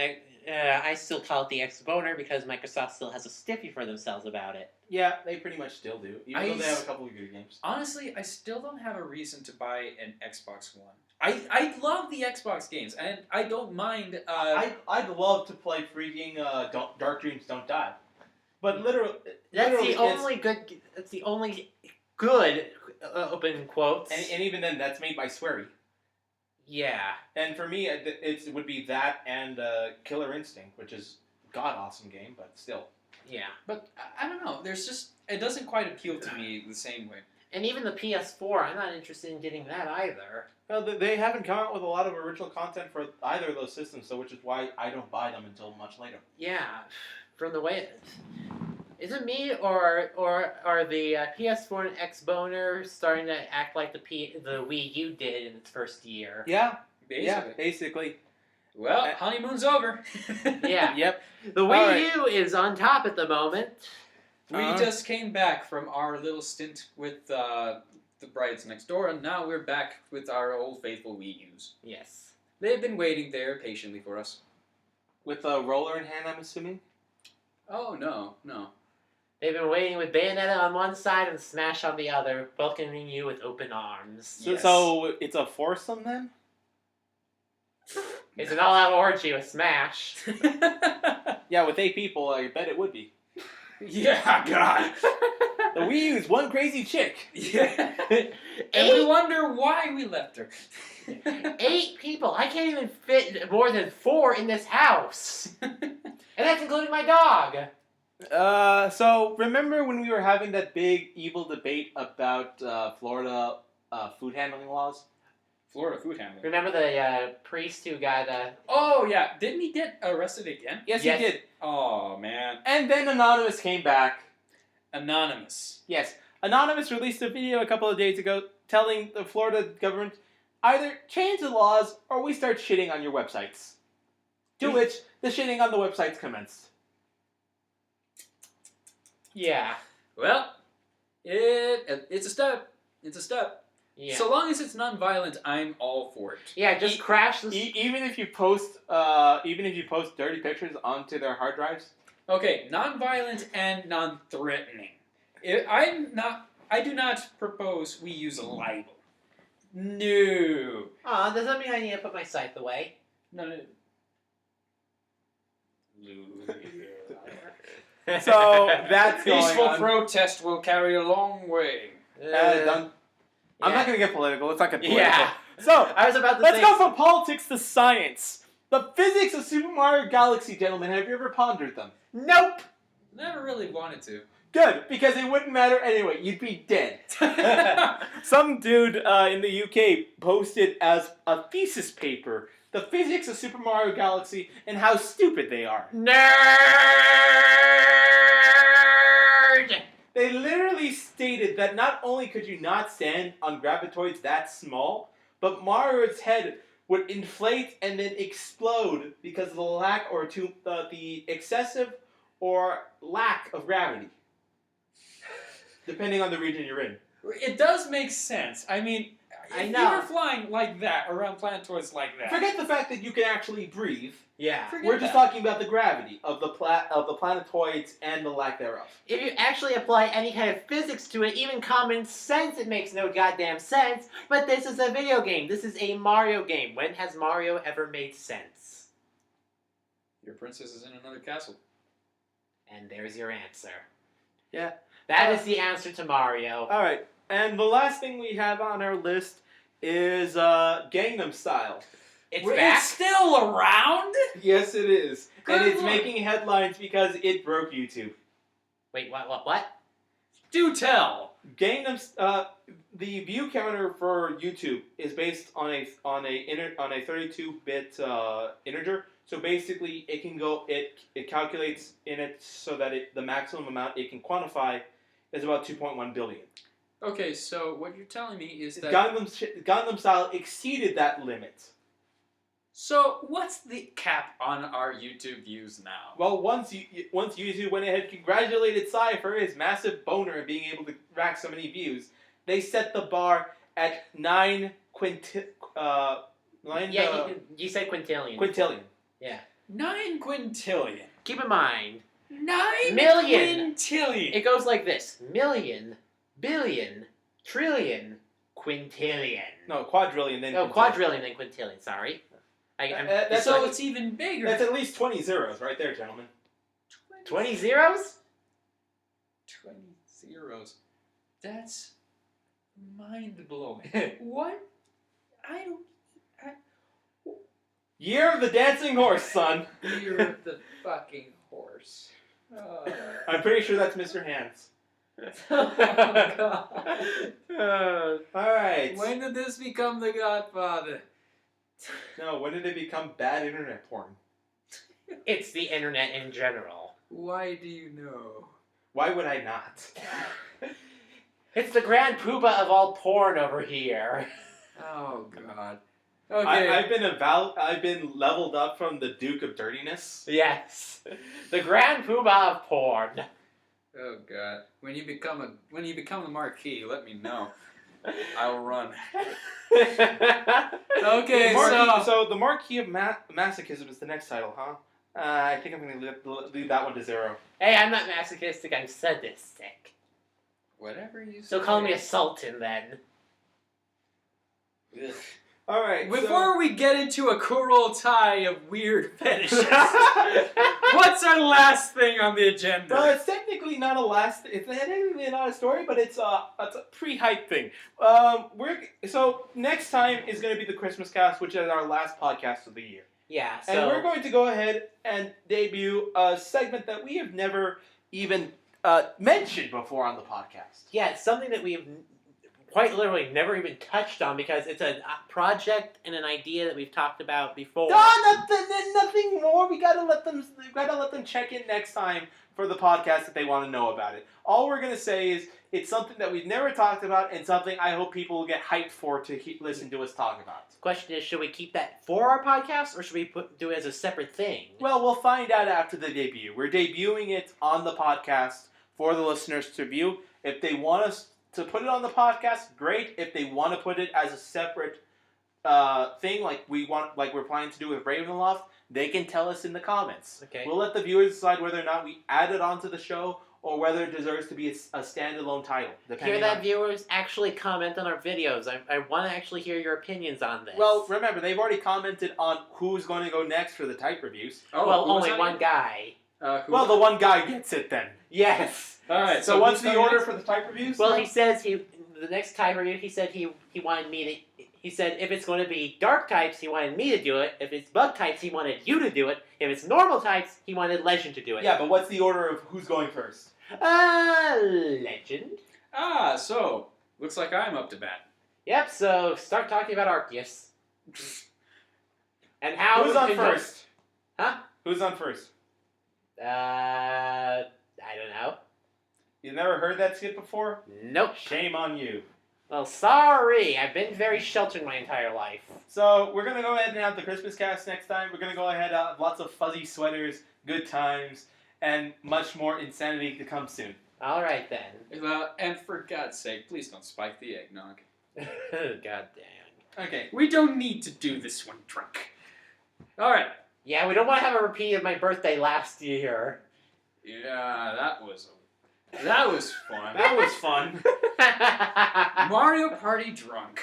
I still call it the Xboner because Microsoft still has a stiffy for themselves about it. Yeah, they pretty much still do, even though they have a couple of good games. Honestly, I still don't have a reason to buy an Xbox One. I love the Xbox games, and I don't mind. I'd love to play freaking Dark Dreams Don't Die, but That's the only good open quotes. and even then, that's made by Swery. Yeah. And for me, it would be that and Killer Instinct, which is a god awesome game, but still. Yeah. But I don't know. It doesn't quite appeal to me the same way. And even the PS4, I'm not interested in getting that either. Well, they haven't come out with a lot of original content for either of those systems, so which is why I don't buy them until much later. Yeah. From the way is it me or are the PS4 and Xboner starting to act like the Wii U did in its first year? Yeah. Basically. Yeah, basically. Well, honeymoon's over. Yeah. Yep. The Wii U is on top at the moment. We just came back from our little stint with the Brides Next Door, and now we're back with our old faithful Wii U's. Yes. They've been waiting there patiently for us. With a roller in hand, I'm assuming? Oh, no. They've been waiting with Bayonetta on one side and Smash on the other, welcoming you with open arms. Yes. So it's a foursome then? It's an all-out orgy with Smash. Yeah, with 8 people, I bet it would be. Yeah, God. The Wii U is one crazy chick. Yeah. And we wonder why we left her. 8 people. I can't even fit more than 4 in this house. And that's including my dog. So remember when we were having that big evil debate about Florida food handling laws? Florida food handling. Remember the priest who got... Oh, yeah. Didn't he get arrested again? Yes, Yes. he did. Oh, man. And then Anonymous came back. Anonymous. Yes, Anonymous released a video a couple of days ago telling the Florida government, either change the laws or we start shitting on your websites. To which the shitting on the websites commenced. Yeah. Well, it's a step. It's a step. Yeah. So long as it's non-violent, I'm all for it. Yeah, just crash this... Even if you post dirty pictures onto their hard drives. Okay, non-violent and non-threatening. I do not propose we use a libel. No. Aw, does that mean I need to put my scythe away? No. So that's going Peaceful on. protest will carry a long way. I'm not going to get political. Let's not get political. Yeah. So I was about to let's say... go from politics to science. The physics of Super Mario Galaxy, gentlemen. Have you ever pondered them? Nope! Never really wanted to. Good, because it wouldn't matter anyway. You'd be dead. Some dude in the UK posted as a thesis paper the physics of Super Mario Galaxy and how stupid they are. Nerd! They literally stated that not only could you not stand on gravitoids that small, but Mario's head would inflate and then explode because of the lack or the excessive or lack of gravity, depending on the region you're in. It does make sense. I mean, I if know. you were flying like that around planetoids like that. Forget the fact that you can actually breathe. Yeah. Forget We're just that. talking about the gravity of the planetoids and the lack thereof. If you actually apply any kind of physics to it, even common sense, it makes no goddamn sense. But this is a video game. This is a Mario game. When has Mario ever made sense? Your princess is in another castle. And there's your answer. Yeah. That is the answer to Mario. All right, and the last thing we have on our list is Gangnam Style. It's It's back. still around? Yes, it is, and Good it's lord. making headlines because it broke YouTube. Wait, what? Do tell. The view counter for YouTube is based on a 32-bit integer. So basically, it calculates in it so that the maximum amount it can quantify is about 2.1 billion. Okay, so what you're telling me is that... Gangnam Style exceeded that limit. So what's the cap on our YouTube views now? Well, once YouTube went ahead and congratulated Psy for his massive boner and being able to rack so many views, they set the bar at 9 You said quintillion. quintillion. Yeah. 9 quintillion. Keep in mind, 9 Million. quintillion. it goes like this: million, billion, trillion, quintillion. No, quadrillion. Then No, quadrillion and quintillion. Sorry. That's So like- it's even bigger. That's at least 20 zeros right there, gentlemen. 20 zeros? 20 zeros. That's mind-blowing. What? I don't... Year of the Dancing Horse, son. You're the fucking horse. Oh. I'm pretty sure that's Mr. Hands. Oh, God. All right. When did this become The Godfather? No, when did it become bad internet porn? It's the internet in general. Why do you know? Why would I not? It's the grand poobah of all porn over here. Oh, God. Okay. I've been leveled up from the Duke of Dirtiness. Yes. The grand poobah of porn. Oh, God. When you become the marquee, let me know. I'll run. Okay, So the Marquis of Masochism is the next title, huh? I think I'm going to leave that one to 0. Hey, I'm not masochistic, I'm sadistic. Whatever you say. So call me a sultan then. Ugh. All right. Before we get into a Kurultai of weird fetishes, what's our last thing on the agenda? Well, it's technically not It's technically not a story, but it's a pre-hype thing. So next time is going to be the Christmas cast, which is our last podcast of the year, Yeah, so... and we're going to go ahead and debut a segment that we have never even mentioned before on the podcast. Yeah, it's something that we've quite literally never even touched on because it's a project and an idea that we've talked about before. Nothing more. We gotta let them check in next time for the podcast if they want to know about it. All we're gonna say is it's something that we've never talked about and something I hope people will get hyped for to listen to us talk about. The question is, should we keep that for our podcast or should we do it as a separate thing? Well, we'll find out after the debut. We're debuting it on the podcast for the listeners to view. If they want us to put it on the podcast, great. If they want to put it as a separate thing, like we're planning to do with Ravenloft, they can tell us in the comments. Okay. We'll let the viewers decide whether or not we add it onto the show or whether it deserves to be a standalone title. Hear that, viewers? Actually comment on our videos. I want to actually hear your opinions on this. Well, remember, they've already commented on who's going to go next for the type reviews. well, who was only that one again? guy. Well, the one guy gets it then. Yes. All right. So what's who's the coming order next? for the type reviews? Well, he says the next type review, he said he wanted me to... He said if it's going to be dark types, he wanted me to do it. If it's bug types, he wanted you to do it. If it's normal types, he wanted Legend to do it. Yeah, but what's the order of who's going first? Legend. So looks like I'm up to bat. Yep, so start talking about Arceus. And how Who's on did your- first? Huh? Who's on first? I don't know. You never heard that skit before? Nope. Shame on you. Well, sorry. I've been very sheltered my entire life. So we're gonna go ahead and have the Christmas cast next time. We're gonna go ahead and have lots of fuzzy sweaters, good times, and much more insanity to come soon. All right then. And for God's sake, please don't spike the eggnog. God damn. Okay. We don't need to do this one drunk. All right. Yeah, we don't want to have a repeat of my birthday last year. Yeah, that was fun. That was fun. Mario Party drunk.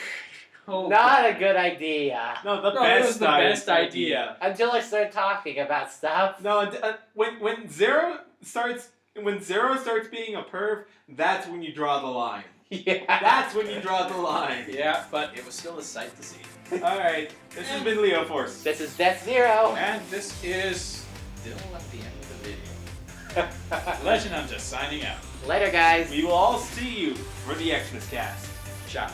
Oh, Not God. a good idea. No, the No, best, it was the best idea. Until I start talking about stuff. No, when Zero starts being a perv, that's when you draw the line. Yeah. That's when you draw the line. Yeah, but it was still a sight to see. All right, this has been Leo Force. This is Death Zero. And this is still at the end of the video. Legend, I'm just signing out. Later, guys. We will all see you for the X-masCast. Ciao.